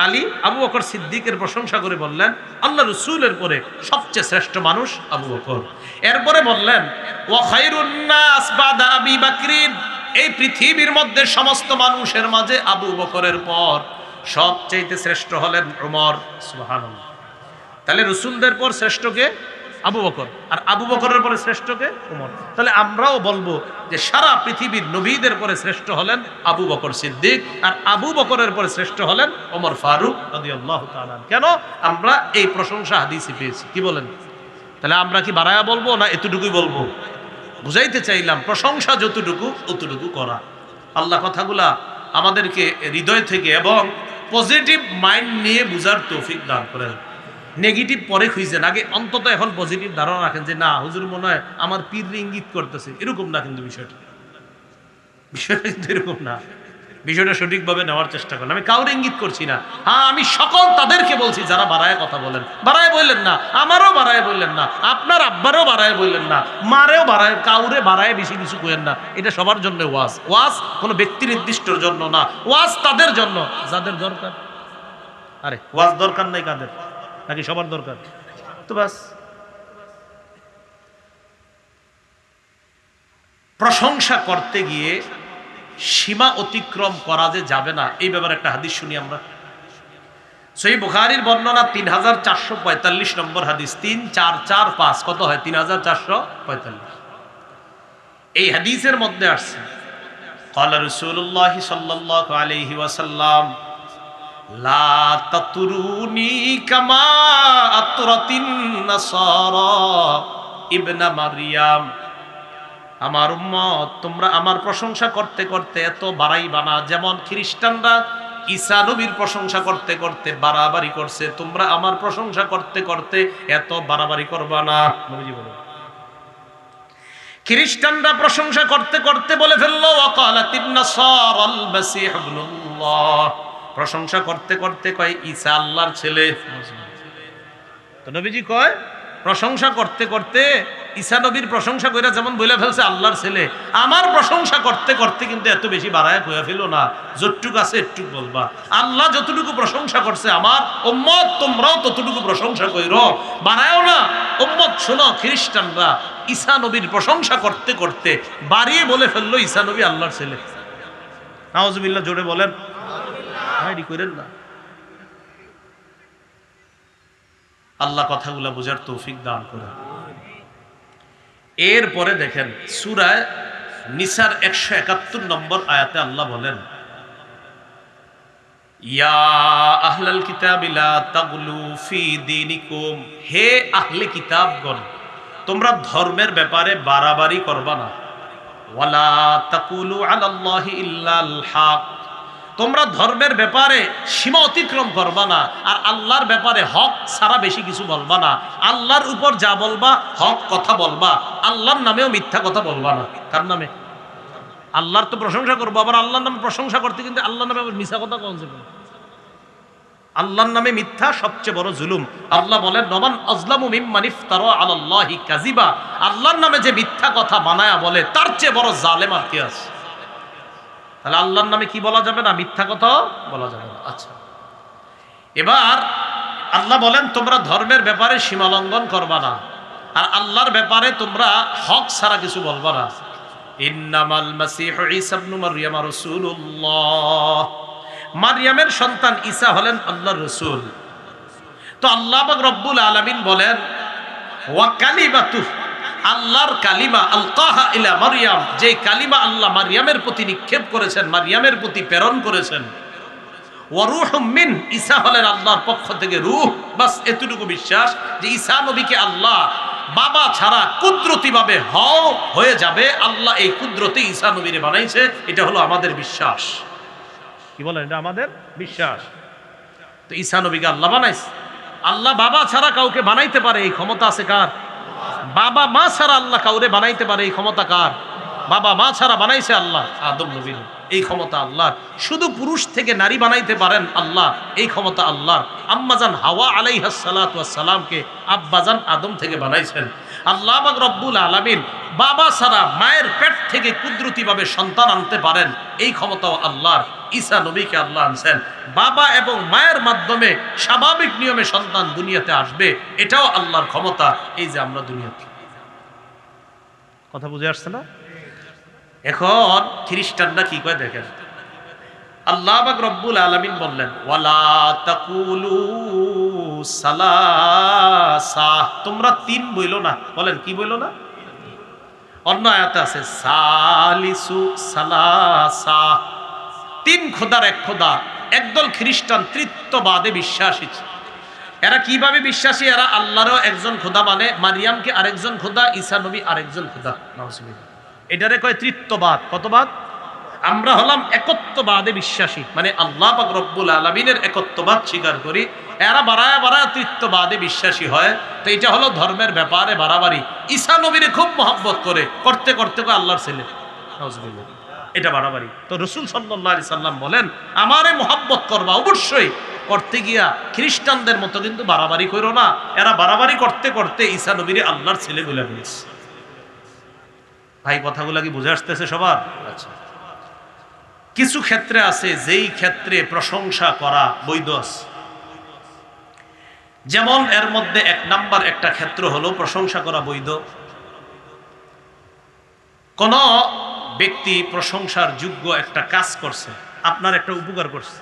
আলী আবু বকর সিদ্দিকের প্রশংসা করে বললেন আল্লাহ রাসূলের পরে সবচেয়ে শ্রেষ্ঠ মানুষ আবু বকর। এরপরে বললেন ওয়া খায়রুন নাস বাদা আবি বকরিন, এই পৃথিবীর মধ্যে সমস্ত মানুষের মাঝে আবু বকরের পর সবচেয়ে শ্রেষ্ঠ হলেন ওমর। সুবহানাল্লাহ। তাহলে রাসূলদের পর শ্রেষ্ঠকে আবু বকর, আর আবু বকরের পরে শ্রেষ্ঠকে ওমর। তাহলে আমরাও বলবো যে সারা পৃথিবীর নবীদের পরে শ্রেষ্ঠ হলেন আবু বকর সিদ্দিক, আর আবু বকরের পরে শ্রেষ্ঠ হলেন ওমর ফারুক রাদিয়াল্লাহু তাআলা। কেন? আমরা এই প্রশংসা হাদিসে পেয়েছি। কি বলেন? তাহলে আমরা কি বাড়ায়া বলবো না এতটুকুই বলবো? বুঝাইতে চাইলাম প্রশংসা যতটুকু অতটুকু করা। আল্লাহ কথাগুলা আমাদেরকে হৃদয় থেকে এবং পজিটিভ মাইন্ড নিয়ে বুঝার তৌফিক দান করেন। নেগেটিভ পরে খুঁজছেন, আগে অন্তত এখন পজিটিভ ধারণা রাখেন যে না হুজুর মনে হয় আমার পীর ইঙ্গিত করতেছে, এরকম না। কিন্তু বিষয়টা কিন্তু এরকম না। বিষয়টা সঠিকভাবে নেওয়ার চেষ্টা করেন। আমি কাউরে ইঙ্গিত করছি না। হ্যাঁ, আমি সকল তাদেরকে বলছি যারা বাড়ায় কথা বলেন। বাড়ায় বললেন না, আমারও বাড়ায় বললেন না, আপনার আব্বারও বাড়ায় বললেন না, মারেও বাড়ায়, কাউরে বাড়ায় বেশি কিছু করেন না। এটা সবার জন্য ওয়াজ। ওয়াজ কোনো ব্যক্তি নির্দিষ্টর জন্য না, ওয়াজ তাদের জন্য যাদের দরকার। আরে ওয়াজ দরকার নাই কাদের? নাকি সবার দরকার? তো বাস। প্রশংসা করতে গিয়ে সীমা অতিক্রম করা যে যাবে না, এই ব্যাপারে একটা হাদিস শুনি আমরা। সহিহ বুখারীর বর্ণনা 3445 নম্বর হাদিস। 3445 কত হয়? 3445। এই হাদিসের মধ্যে আসছে ক্বালা রাসূলুল্লাহ সাল্লাল্লাহু আলাইহি ওয়াসাল্লাম লা তাতুরুনি কামা আতরাতিন নাসারা ইবনা মারইয়াম। আমার উম্মত, তোমরা আমার প্রশংসা করতে করতে এত বাড়াইবা না যেমন খ্রিস্টানরা ঈসা নবীর প্রশংসা করতে করতে বাড়াবাড়ি করছে। তোমরা আমার প্রশংসা করতে করতে এত বাড়াবাড়ি করবা না। নবীজি বলেন খ্রিস্টানরা প্রশংসা করতে করতে বলে ফেললো ওয়াকালাতিন নাসারাল মাসীহ ইবনুল্লাহ, প্রশংসা করতে করতে কয় ঈসা আল্লাহর ছেলে। তো নবীজি কয় প্রশংসা করতে করতে ঈসা নবীর প্রশংসা কইরা যেমন বলে ফেলছে আল্লাহর ছেলে, আমার প্রশংসা করতে করতে কিন্তু এত বেশি বাড়ায় কইয়া ফেলো না, যতটুকু আছে একটুকু বলবা। আল্লাহ যতটুকু প্রশংসা করছে আমার উম্মত তোমরাও ততটুকু প্রশংসা কইরো, বাড়ায়ও না। উম্মত শোনো, খ্রিস্টানরা ঈসা নবীর প্রশংসা করতে করতে বাড়িয়ে বলে ফেললো ঈসা নবী আল্লাহর ছেলে। নাউজুবিল্লাহ, জোরে বলেন। হাইডি কইরেন না। আল্লাহ কথাগুলা বোঝার তৌফিক দান করেন। এরপরে দেখেন সূরা নিসার 171 নম্বর আয়াতে আল্লাহ বলেন ইয়া আহলাল কিতাবি লা তাগলু ফি দীনিকুম, হে আহলে কিতাবগণ তোমরা ধর্মের ব্যাপারে বাড়াবাড়ি করবা না। ওয়ালা তাকুলু আলাল্লাহি ইল্লাল হক, তোমরা ধর্মের ব্যাপারে সীমা অতিক্রম করবা না, আর আল্লাহর ব্যাপারে হক ছাড়া বেশি কিছু বলবা না। আল্লাহর উপর যা বলবা হক কথা বলবা, আল্লাহর নামেও মিথ্যা কথা বলবা না। কার নামে? আল্লাহর তো প্রশংসা করবো, আবার আল্লাহর নামে প্রশংসা করতে কিন্তু আল্লাহর নামে আবার মিথ্যা কথা কোন যাবে? আল্লাহর নামে মিথ্যা সবচেয়ে বড় জুলুম। আল্লাহ বলেন নমান আযলামু মিম্মান ইফতারা আলাল্লাহি কাযিবা, আল্লাহর নামে যে মিথ্যা কথা বানায়া বলে তার চেয়ে বড় জালেম আর কে আছে? তাহলে আল্লাহর নামে কি বলা যাবে না? মিথ্যা কথা বলা যাবে না। আচ্ছা, এবার আল্লাহ বলেন তোমরা ধর্মের ব্যাপারে সীমা লঙ্ঘন করবা না, আর আল্লাহর ব্যাপারে তোমরা হক ছাড়া কিছু বলবা না। ইন্নামাল মাসীহু ঈসা ইবনু মারইয়াম রাসূলুল্লাহ, মারইয়ামের সন্তান ঈসা হলেন আল্লাহর রাসূল। তো আল্লাহ পাক রব্বুল আলামিন বলেন ওয়া কালিমাতু, আল্লাহর কালিমা আলকাহা ইলা মারইয়াম, যে কালিমা আল্লাহ মারইয়ামের প্রতি নিক্ষেপ করেছেন, মারইয়ামের প্রতি প্রেরণ করেছেন। ওয়া রূহুম মিন, ঈসা হলেন আল্লাহর পক্ষ থেকে রূহ। বাস এতটুকু বিশ্বাস যে ঈসা নবীকে আল্লাহ বাবা ছাড়া কুদরতিভাবে হয়ে যাবে, আল্লাহ এই কুদরতে ঈসা নবীরে বানাইছে, এটা হলো আমাদের বিশ্বাস। কি বলেন? এটা আমাদের বিশ্বাস। তো ঈসা নবীকে আল্লাহ বানাইছে। আল্লাহ বাবা ছাড়া কাউকে বানাইতে পারে, এই ক্ষমতা আছে কার? বাবা মা ছাড়া আল্লাহ কাউরে বানাইতে পারে, এই ক্ষমতা কার? বাবা মা ছাড়া বানাইছে আল্লাহ আদম নবীর, এই ক্ষমতা আল্লাহর। শুধু পুরুষ থেকে নারী বানাইতে পারেন আল্লাহ, এই ক্ষমতা আল্লাহর। আম্মাজান হাওয়া আলাইহাস সালাতু ওয়াস সালামকে আব্বাজান আদম থেকে বানাইছেন। আল্লাহ পাক রব্বুল আলামিন বাবা ছাড়া মায়ের পেট থেকে কুদরতিভাবে সন্তান আনতে পারেন, এই ক্ষমতাও আল্লাহর। ঈসা নবীকে আল্লাহ আনছেন, বাবা এবং মায়ের মাধ্যমে স্বাভাবিক নিয়মে সন্তান দুনিয়াতে আসবে, এটাও আল্লাহর ক্ষমতা। এই যে আমরা দুনিয়াতে, কথা বুঝে আসছে না? এখন খ্রিস্টানরা কি কয় দেখেন, আল্লাহ পাক রব্বুল আলামিন বললেন ওয়ালা তাকুলু সালাসা, তোমরা তিন বইলো না। বলেন কি বইলো না? অন্য আয়াতে আছে সালিসু সালাসা, তিন খোদার এক খোদা। একদল খ্রিস্টান তৃত্ববাদে বিশ্বাসী। এরা কিভাবে বিশ্বাসী? এরা আল্লাহরও একজন খোদা মানে, মারিয়ামকে আরেকজন খোদা, ঈসা নবী আরেকজন খোদা। এটারে কয় তৃত্ববাদ। কতবাদ? আমরা হলাম একত্ববাদে বিশ্বাসী, মানে আল্লাহ পাক রব্বুল আলামিনের একত্ববাদ স্বীকার করি। এরা বাড়ায় বাড়ায় তৃত্ববাদে বিশ্বাসী হয়। তো এটা হলো ধর্মের ব্যাপারে বাড়াবাড়ি। ঈসা নবীরে খুব মহব্বত করে, করতে করতে আল্লাহর ছেলে, এটা বাড়াবাড়ি। তো রাসূল সাল্লাল্লাহু আলাইহি সাল্লাম বলেন আমারে মহব্বত করবা, অবশ্যই করতে গিয়া খ্রিস্টানদের মতো কিন্তু বাড়াবাড়ি করো না। এরা বাড়াবাড়ি করতে করতে ঈসা নবীরে আল্লাহর ছেলে বলে ফেলেছে। ভাই কথাগুলা কি বুঝে আসতেছে সবার? আচ্ছা, কিছু ক্ষেত্রে আছে যেই ক্ষেত্রে প্রশংসা করা বৈধ আছে। যেমন এর মধ্যে এক নাম্বার একটা ক্ষেত্র হলো প্রশংসা করা বৈধ। কোন ব্যক্তি প্রশংসার যোগ্য একটা কাজ করছে, আপনার একটা উপকার করছে,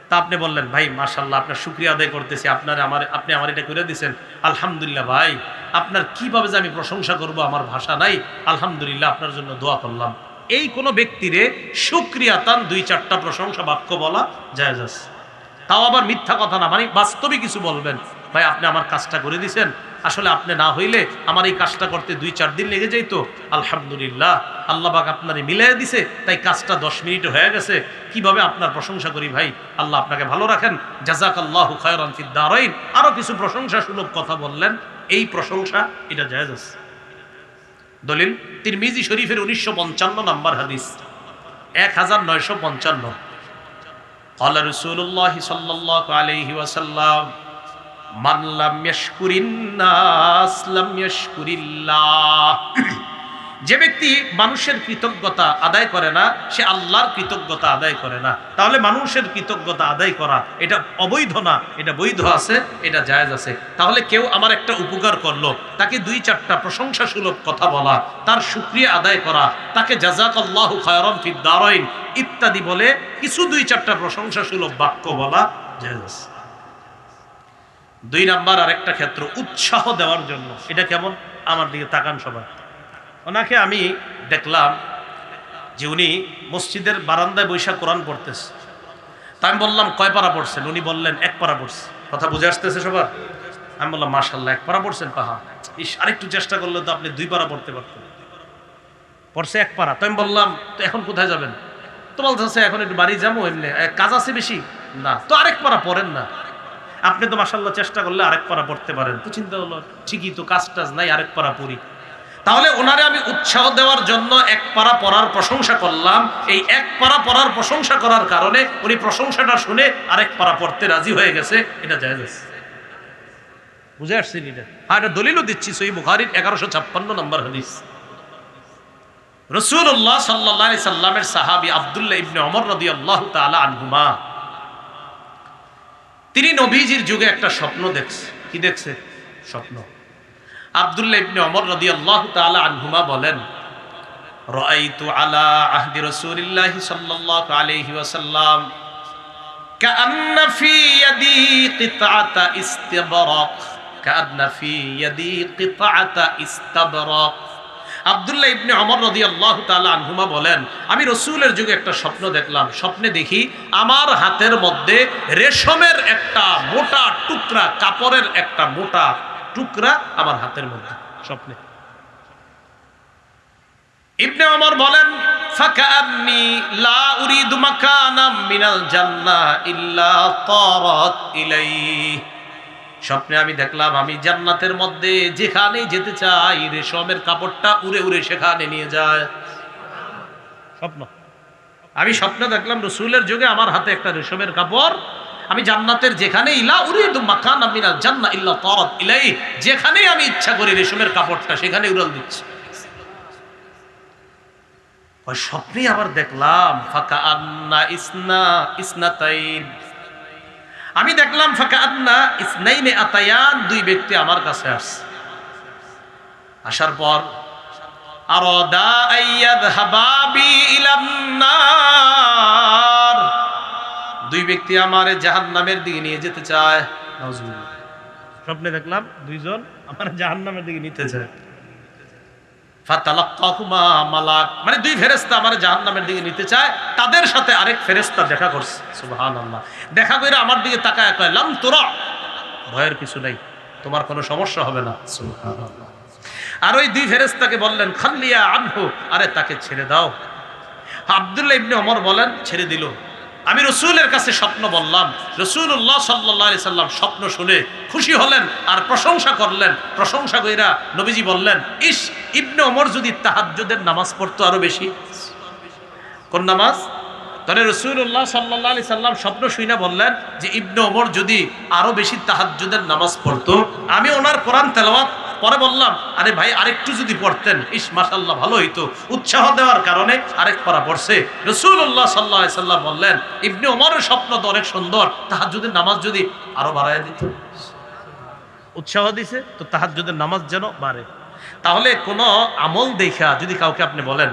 তা আপনি বললেন ভাই মাশাআল্লাহ, আপনার শুকরিয়া আদায় করতেছি, আপনি আমার এটা করে দিয়েছেন, আলহামদুলিল্লাহ। ভাই আপনার কিভাবে যে আমি প্রশংসা করব আমার ভাষা নাই, আলহামদুলিল্লাহ, আপনার জন্য দোয়া করলাম। এই কোনো ব্যক্তিরে শুকরিয়া তান দুই চারটা প্রশংসা বাক্য বলা জায়েজ আছে। তাও আবার মিথ্যা কথা না, মানে বাস্তবে কিছু বলবেন। ভাই আপনি আমার কাজটা করে দিয়েছেন, আসলে আপনি না হইলে আমার এই কাজটা করতে 2-4 দিন লেগে যেত, আলহামদুলিল্লাহ আল্লাহ পাক আপনারে মিলাই দিছে, তাই কাজটা 10 মিনিট হয়ে গেছে। কিভাবে আপনার প্রশংসা করি ভাই, আল্লাহ আপনাকে ভালো রাখেন, জাযাকাল্লাহু খায়রান ফিদ দারাইন। আরো কিছু প্রশংসা সুলভ কথা বললেন, এই প্রশংসা এটা জায়েজ আছে। দলিল তিরমিজি শরীফের 1955 নম্বর হাদিস, 1955। قال رسول الله صلى الله عليه وسلم من لم يشكر الناس لم يشكر الله। যে ব্যক্তি মানুষের কৃতজ্ঞতা আদায় করে না, সে আল্লাহর কৃতজ্ঞতা আদায় করে না। তাহলে মানুষের কৃতজ্ঞতা আদায় করা এটা অবৈধ না, এটা বৈধ আছে, এটা জায়েজ আছে। তাহলে কেউ আমার একটা উপকার করলো, তাকে 2-4টা প্রশংসা সুলভ কথা বলা, তার শুকরিয়া আদায় করা, তাকে জাযাকাল্লাহু খায়রান ফিদ দারাইন ইত্যাদি বলে কিছু 2-4টা প্রশংসা সুলভ বাক্য বলা জায়েজ আছে। 2 নাম্বার আরেকটা ক্ষেত্র উৎসাহ দেওয়ার জন্য। এটা কেমন? আমার দিকে তাকান সবাই। ওনাকে আমি দেখলাম যে উনি মসজিদের বারান্দায় বৈশা কোরআন পড়তেছে। তা আমি বললাম কয় পারা পড়ছেন? উনি বললেন 1 পারা পড়ছে। কথা বুঝে আসতেছে সবার? আমি বললাম মাশাআল্লাহ 1 পারা পড়ছেন, পাহা ইস, আরেকটু চেষ্টা করলে তো আপনি 2 পারা পড়তে পারতেন। পড়ছে 1 পারা। তো আমি বললাম তো এখন কোথায় যাবেন? তো বলতেছে এখন একটু বাড়ি যাবো, এমনি কাজ আছে বেশি না। তো 1 পারা পড়েন না, আপনি তো মাশাআল্লাহ চেষ্টা করলে 1 পারা পড়তে পারেন। তো চিন্তা হলো ঠিকই তো, কাজ টাজ নাই, 1 পারা পড়ি। তাহলে ওনারে আমি উৎসাহ দেওয়ার জন্য 1 পারা পড়ার প্রশংসা করলাম। এই 1 পারা পড়ার প্রশংসা করার কারণে উনি প্রশংসাটা শুনে 1 পারা পড়তে রাজি হয়ে গেছে, এটা জায়েজ আছে। বুঝে আসছেন? এটা হ্যাঁ, এটা দলিলও দিচ্ছি, সহিহ বুখারীর 1156 নম্বর হাদিস। রাসূলুল্লাহ সাল্লাল্লাহু আলাইহি সাল্লামের সাহাবী আব্দুল্লাহ ইবনে ওমর রাদিয়াল্লাহু তাআলা আনহুমা, তিনি নবীজির যুগে একটা স্বপ্ন দেখছে। কি দেখছে? স্বপ্ন। আব্দুল্লাহ ইবনে ওমর রাদিয়াল্লাহু তাআলা আনহুমা বলেন রাআইতু আলা আহদি রাসূলিল্লাহি সাল্লাল্লাহু আলাইহি ওয়াসাল্লাম কাআন্না ফি ইয়াদি কিতআতা ইস্তিবরাক, কাআন্না ফি ইয়াদি কিতআতা ইস্তাবরাক। আব্দুল্লাহ ইবনে ওমর রাদিয়াল্লাহু তাআলা আনহুমা বলেন আমি রাসূলের যুগে একটা স্বপ্ন দেখলাম। স্বপ্নে দেখি আমার হাতের মধ্যে রেশমের একটা মোটা টুকরা, কাপড়ের একটা মোটা টুকরা আমার হাতের মধ্যে, স্বপ্নে। ইবনে ওমর বলেন ফাকান্নি লা উরিদু মাকানাম মিনাল জান্নাহ ইল্লা তারাত ইলাইহি। স্বপ্নে আমি দেখলাম আমি জান্নাতের মধ্যে যেখানে যেতে চাই রেশমের কাপড়টা উড়ে উড়ে সেখানে নিয়ে যায়। স্বপ্ন। আমি স্বপ্নে দেখলাম রাসূলের যুগে আমার হাতে একটা রেশমের কাপড়, আমি জান্নাতের যেখানে ইলা উরিদু মাকানা মিনাল জান্নাহ ইল্লা তারাত ইলাই, যেখানেই আমি ইচ্ছা করি রেশমের কাপড়টা সেখানে উড়াল দিচ্ছি। ওই স্বপ্নে আবার দেখলাম ফাকা আন্না ইসনাতাইন, আমি দেখলাম ফাকা আন্না ইসনাইনে আতায়ান, দুই ব্যক্তি আমার কাছে আসছে। আসার পর আরাদা আইয়াযহাবা বি ইলান নার, দুই ব্যক্তি আমারে জাহান্নামের দিকে নিয়ে যেতে চায়। নাউজুবিল্লাহ, স্বপ্নে দেখলাম দুইজন আমার জাহান্নামের দিকে নিতে চায়। ফাতালাক্কাহুমা মালাক, মানে দুই ফেরেশতা আমার জাহান্নামের দিকে নিতে চায়, তাদের সাথে আরেক ফেরেশতা দেখা করছে। সুবহানাল্লাহ, দেখা কইরা আমার দিকে তাকায় কয় লাম তুরা, ভয়ের কিছু নাই, তোমার কোনো সমস্যা হবে না। সুবহানাল্লাহ। আর ওই দুই ফেরেশতাকে বললেন খাল্লিয়া আনহু, আরে তাকে ছেড়ে দাও। আব্দুল্লাহ ইবনে ওমর বলেন ছেড়ে দিল। আমি রাসূলের কাছে স্বপ্ন বললাম, রাসূলুল্লাহ সাল্লাল্লাহু আলাইহি সাল্লাম স্বপ্ন শুনে খুশি হলেন আর প্রশংসা করলেন। প্রশংসা কইরা নবীজি বললেন, ইস, ইবনে ওমর যদি তাহাজ্জুদের নামাজ পড়তো আরো বেশি। কোন নামাজ? তাহলে রাসূলুল্লাহ সাল্লাল্লাহু আলাইহি সাল্লাম স্বপ্ন শুনে বললেন যে ইবনে ওমর যদি আরো বেশি তাহাজ্জুদের নামাজ পড়তো। আমি ওনার কোরআন তেলাওয়াত পরে বললাম, আরে ভাই আরেকটু যদি পড়তেন, ইস মাশাআল্লাহ ভালো হইতো। উৎসাহ দেওয়ার কারণে আরেক পারা পড়ছে। রাসূলুল্লাহ সাল্লাল্লাহু আলাইহি সাল্লাম বললেন, ইবনে ওমরের স্বপ্ন তো অনেক সুন্দর, তাহাজ্জুদের নামাজ যদি আরো বাড়ায় দিত। উৎসাহ দিছে তো তাহাজ্জুদের নামাজ যেন বাড়ে। তাহলে কোন আমল দেখা যদি কাউকে আপনি বলেন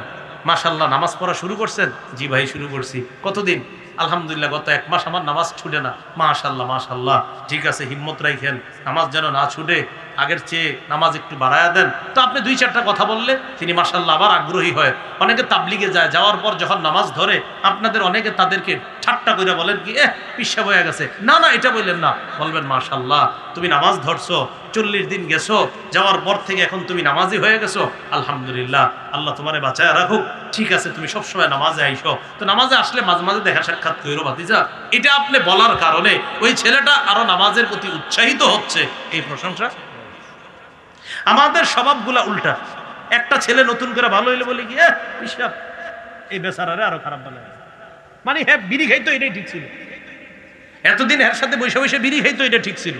মাশাআল্লাহ নামাজ পড়া শুরু করছেন, জি ভাই শুরু করছি। কতদিন? আলহামদুলিল্লাহ গত 1 মাস আমার নামাজ ছুটে না। মাশাআল্লাহ মাশাআল্লাহ, ঠিক আছে, হিম্মত রাখেন, নামাজ যেন না ছুটে, আগের চেয়ে নামাজ একটু বাড়ায়া দেন। তো আপনি 2-4টা কথা বললে তিনি মাশাআল্লাহ আবার আগ্রহী হয়। অনেকে তাবলিগে যায়, যাওয়ার পর যখন নামাজ ধরে আপনাদের অনেকে তাদেরকে ঠাট্টা করে বলেন কি পিশাব হয়ে গেছে। না না, এটা বললেন না, বলবেন মাশাআল্লাহ তুমি নামাজ ধরছো, 40 দিন গেছো, যাওয়ার পর থেকে এখন তুমি নামাজি হয়ে গেছো, আলহামদুলিল্লাহ, আল্লাহ তোমারে বাঁচায় রাখুক। ঠিক আছে, তুমি সবসময় নামাজে আইসো, তো নামাজে আসলে মাঝে মাঝে দেখা সাক্ষাৎ কইরো ভাতিজা। এটা আপনি বলার কারণে ওই ছেলেটা আরো নামাজের প্রতি উৎসাহিত হচ্ছে, এই প্রশংসা। আমাদের স্বভাবগুলা উল্টা। একটা ছেলে নতুন করে ভালো হইলে বলে কি পিশাব, এই বেচারারে আরো খারাপ বানায়। মানে হ্যাঁ বিড়ি খাইতো এটাই ঠিক ছিল, এতদিন এর সাথে বসে বসে বিড়ি খাইতো এটা ঠিক ছিল।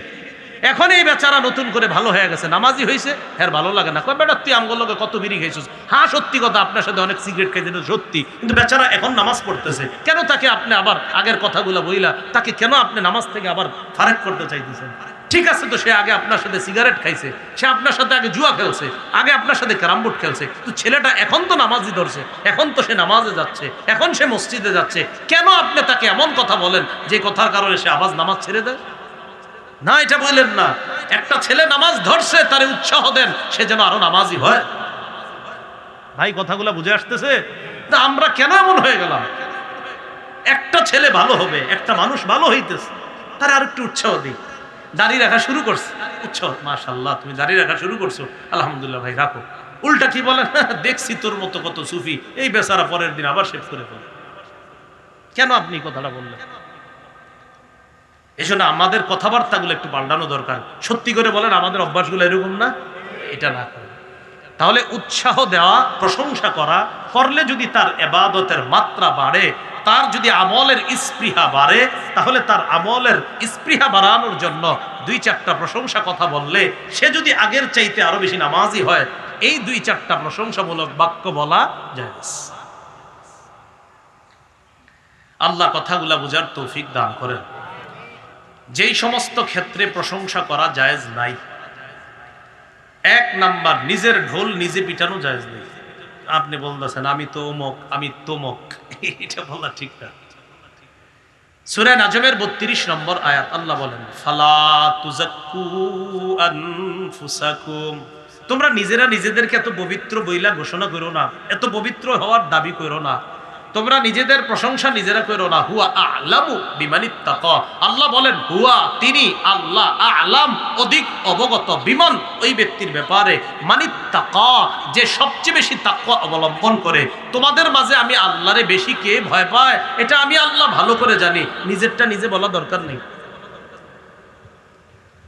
এখন এই বেচারা নতুন করে ভালো হয়ে গেছে, নামাজি হয়েছে, হ্যাঁ ভালো লাগে না। কয় বেটা তুই আমগুলো কত বিড়ি খাইছিস? হ্যাঁ সত্যি কথা, আপনার সাথে অনেক সিগারেট খাইছিল সত্যি, কিন্তু বেচারা এখন নামাজ পড়তেছে। কেন তাকে আপনি আবার আগের কথাগুলো বইলা তাকে কেন আপনি নামাজ থেকে আবার ফারেক করতে চাইতেছেন? ঠিক আছে, তো সে আগে আপনার সাথে সিগারেট খাইছে, সে আপনার সাথে আগে জুয়া খেলছে, আগে আপনার সাথে ক্যারাম বোর্ড খেলছে, তো ছেলেটা এখন তো নামাজি ধরছে, এখন তো সে নামাজে যাচ্ছে, এখন সে মসজিদে যাচ্ছে। কেন আপনি তাকে এমন কথা বলেন যে কথার কারণে সে আবার নামাজ ছেড়ে দেয়? না, এটা বললেন না। একটা ছেলে নামাজ ধরছে, তারে উৎসাহ দেন, সে যেন আরো নামাজি হয়। ভাই কথাগুলো বুঝে আসতেছে? তা আমরা কেন এমন হয়ে গেলাম? একটা ছেলে ভালো হবে, একটা মানুষ ভালো হইতেছে, তার আর একটু উৎসাহ দিই। দাড়ি রাখা শুরু করছে, উৎসাহ, মাশাআল্লাহ তুমি দাড়ি রাখা শুরু করছো, আলহামদুলিল্লাহ ভাই রাখো। উল্টা কি বলেন, দেখছি তোর মতো কত সুফি, এই বেচারা পরের দিন আবার শেভ করে ফেলে। কেন আপনি কথাটা বললেন? এই জন্য আমাদের কথাবার্তাগুলো একটু পাল্টানো দরকার। সত্যি করে বলেন আমাদের অভ্যাসগুলো এরকম না, এটা না করে। তাহলে উৎসাহ দেওয়া, প্রশংসা করা করলে যদি তার ইবাদতের মাত্রা বাড়ে, তার যদি আমলের স্পৃহা বাড়ে, তাহলে তার আমলের স্পৃহা বাড়ানোর জন্য 2-4টা প্রশংসা কথা বললে সে যদি আগের চাইতে আরো বেশি নামাজি হয়, এই 2-4টা প্রশংসামূলক বাক্য বলা জায়েজ। আল্লাহ কথাগুলা বুঝার তৌফিক দান করেন। যেই সমস্ত ক্ষেত্রে প্রশংসা করা জায়েজ নাই, 1 নাম্বার নিজের ঢোল নিজে পিটানো জায়েজ নেই। আপনি বলতেছেন আমি তো অমুক, আমি তমুক, এটা বলা ঠিক না। সূরা নাজমের 32 নম্বর আয়াত আল্লাহ বলেন, ফালা তুযাক্কু আনফুসাকুম, তোমরা নিজেরা নিজেদেরকে এত পবিত্র বইলা ঘোষণা করো না, এত পবিত্র হওয়ার দাবি করো না, তোমরা নিজেদের প্রশংসা নিজেরা করো না। হুয়া আ'লামু বিমানিত্তাকা, আল্লাহ বলেন হুয়া তিনি আল্লাহ, আ'লাম অধিক অবগত, বিমান ওই ব্যক্তির ব্যাপারে, মানিত্তাকা যে সবচেয়ে বেশি তাকওয়া অবলম্বন করে। তোমাদের মাঝে আমি আল্লাহরে বেশি কে ভয় পায় এটা আমি আল্লাহ ভালো করে জানি, নিজেরটা নিজে বলা দরকার নেই।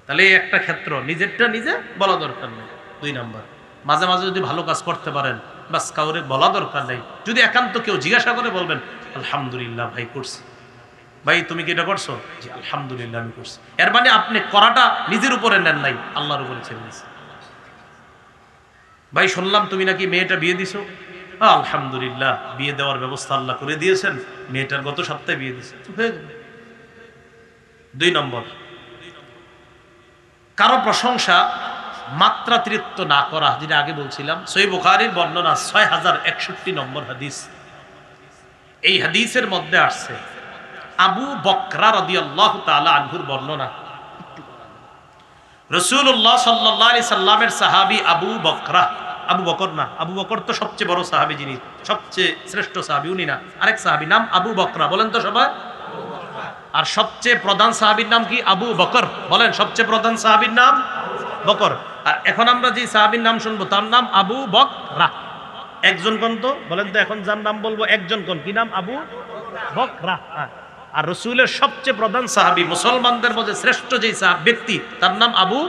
তাহলে এই একটা ক্ষেত্র, নিজেরটা নিজে বলা দরকার নেই। 2 নাম্বার, মাঝে মাঝে যদি ভালো কাজ করতে পারেন বাস কাউরে বলা দরকার নেই। যদি একান্ত কেউ জিজ্ঞাসা করে বলবেন আলহামদুলিল্লাহ ভাই করছি, ভাই তুমি কি এটা করছো? জি আলহামদুলিল্লাহ আমি করছি। এর মানে আপনি করাটা নিজের উপরে নেন নাই, আল্লাহর উপরে ছেড়ে দিয়েছেন। ভাই শুনলাম তুমি নাকি মেয়েটা বিয়ে দিছো। আলহামদুলিল্লাহ, বিয়ে দেওয়ার ব্যবস্থা আল্লাহ করে দিয়েছেন, মেয়েটার গত সপ্তাহে বিয়ে দিয়েছে। 2 নম্বর, কারো প্রশংসা মাত্রাতিরিক্ত না করা, যেটা আগে বলছিলাম। সহিহ বুখারীর বর্ণনা 6061 নম্বর হাদিস। এই হাদিসের মধ্যে আসছে আবু বকরা রাদিয়াল্লাহু তাআলা আনহুর বর্ণনা। রাসূলুল্লাহ সাল্লাল্লাহু আলাইহি সাল্লামের সাহাবী আবু বকরা, আবু বকর না, আবু বকর তো সবচেয়ে বড় সাহাবী, যিনি সবচেয়ে শ্রেষ্ঠ সাহাবী উনি না, আরেক সাহাবী নাম আবু বকরা, বলেন তো সবাই। আর সবচেয়ে প্রধান সাহাবীর নাম কি? আবু বকর, বলেন সবচেয়ে প্রধান সাহাবীর নাম বকর। আর এখন আমরা যে সাহাবীর নাম শুনবো তার নাম আবু বকরা। একজন কোন তো বলেন তো, এখন যার নাম বলবো একজন কোন, কি নাম? আবু বকরা। আর রাসূলের সবচেয়ে প্রধান সাহাবী, মুসলমানদের মধ্যে শ্রেষ্ঠ যে ব্যক্তি তার নাম আবু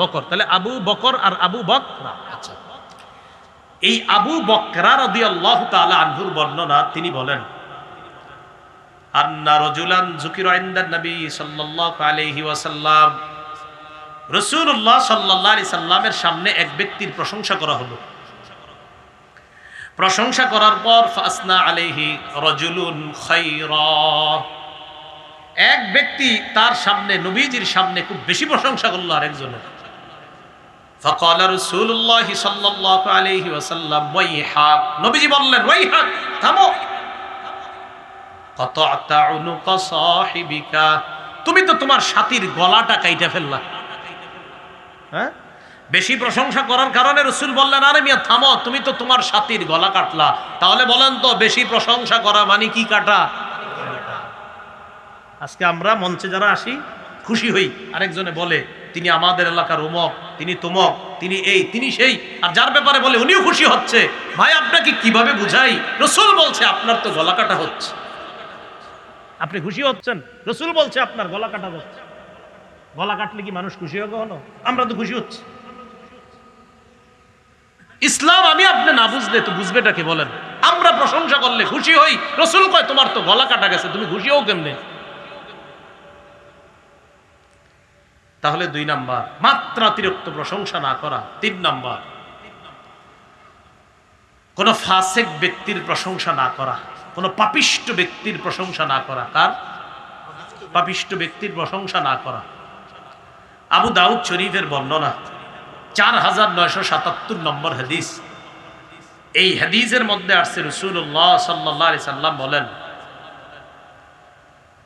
বকর। তাহলে আবু বকর আর আবু বকরা। আচ্ছা, এই আবু বকরা রাদিয়াল্লাহু তাআলা আনহুর বর্ণনা, তিনি বলেন আন্না রাজুলান যুকিরা ইনদান নবী সাল্লাল্লাহু আলাইহি ওয়াসাল্লাম, রাসূলুল্লাহ সাল্লাল্লাহু আলাইহি সাল্লামের সামনে এক ব্যক্তির প্রশংসা করা হলো। প্রশংসা করার পর ফাসনা আলাইহি রাজুলুন খায়রা, এক ব্যক্তি তার সামনে, নবীজির সামনে খুব বেশি প্রশংসা করলো আরেকজনের। ফাকালা রাসূলুল্লাহ সাল্লাল্লাহু আলাইহি ওয়াসাল্লাম ওয়াইহাক, নবীজি বললেন ওয়াইহাক, থামো। কাতা'তা উনুকা সাহিবিকা, তুমি তো তোমার সাথীর গলাটা কাইটা ফেললা। হ্যাঁ, বেশি প্রশংসা করার কারণে রাসূল বললেন আরে মিয়া থামো, তুমি তো তোমার সাথীর গলা কাটলা। তাহলে বলেন তো বেশি প্রশংসা করা মানে কি কাটা? আজকে আমরা মঞ্চে যারা আসি খুশি হই, আরেকজনে বলে তিনি আমাদের এলাকার অমুক, তিনি তমুক, তিনি এই, তিনি সেই, আর যার ব্যাপারে বলে উনিও খুশি হচ্ছে। ভাই আপনাকে কিভাবে বুঝাই? রাসূল বলছে আপনার তো গলা কাটা হচ্ছে, আপনি খুশি হচ্ছেন? রাসূল বলছে আপনার গলা কাটা হচ্ছে। গলা কাটলে কি মানুষ খুশি হবে? কখনো? আমরা তো খুশি হচ্ছি। ইসলাম আমি আপনি না বুঝলে তো বুঝবেটাকে বলেন? আমরা প্রশংসা করলে খুশি হই, রাসূল কয় তোমার তো গলা কাটা গেছে, তুমি খুশি হও কেমনে? তাহলে 2 নাম্বার, মাত্রাতিরিক্ত প্রশংসা না করা। 3 নাম্বার, কোন ফাসিক ব্যক্তির প্রশংসা না করা, কোন পাপিষ্ট ব্যক্তির প্রশংসা না করা। কার? পাপিষ্ট ব্যক্তির প্রশংসা না করা। আবু দাউদ শরীফের বর্ণনা 4977 নম্বর হাদিস। এই হাদিসের মধ্যে আসছে রাসূলুল্লাহ সাল্লাল্লাহু আলাইহি সাল্লাম বলেন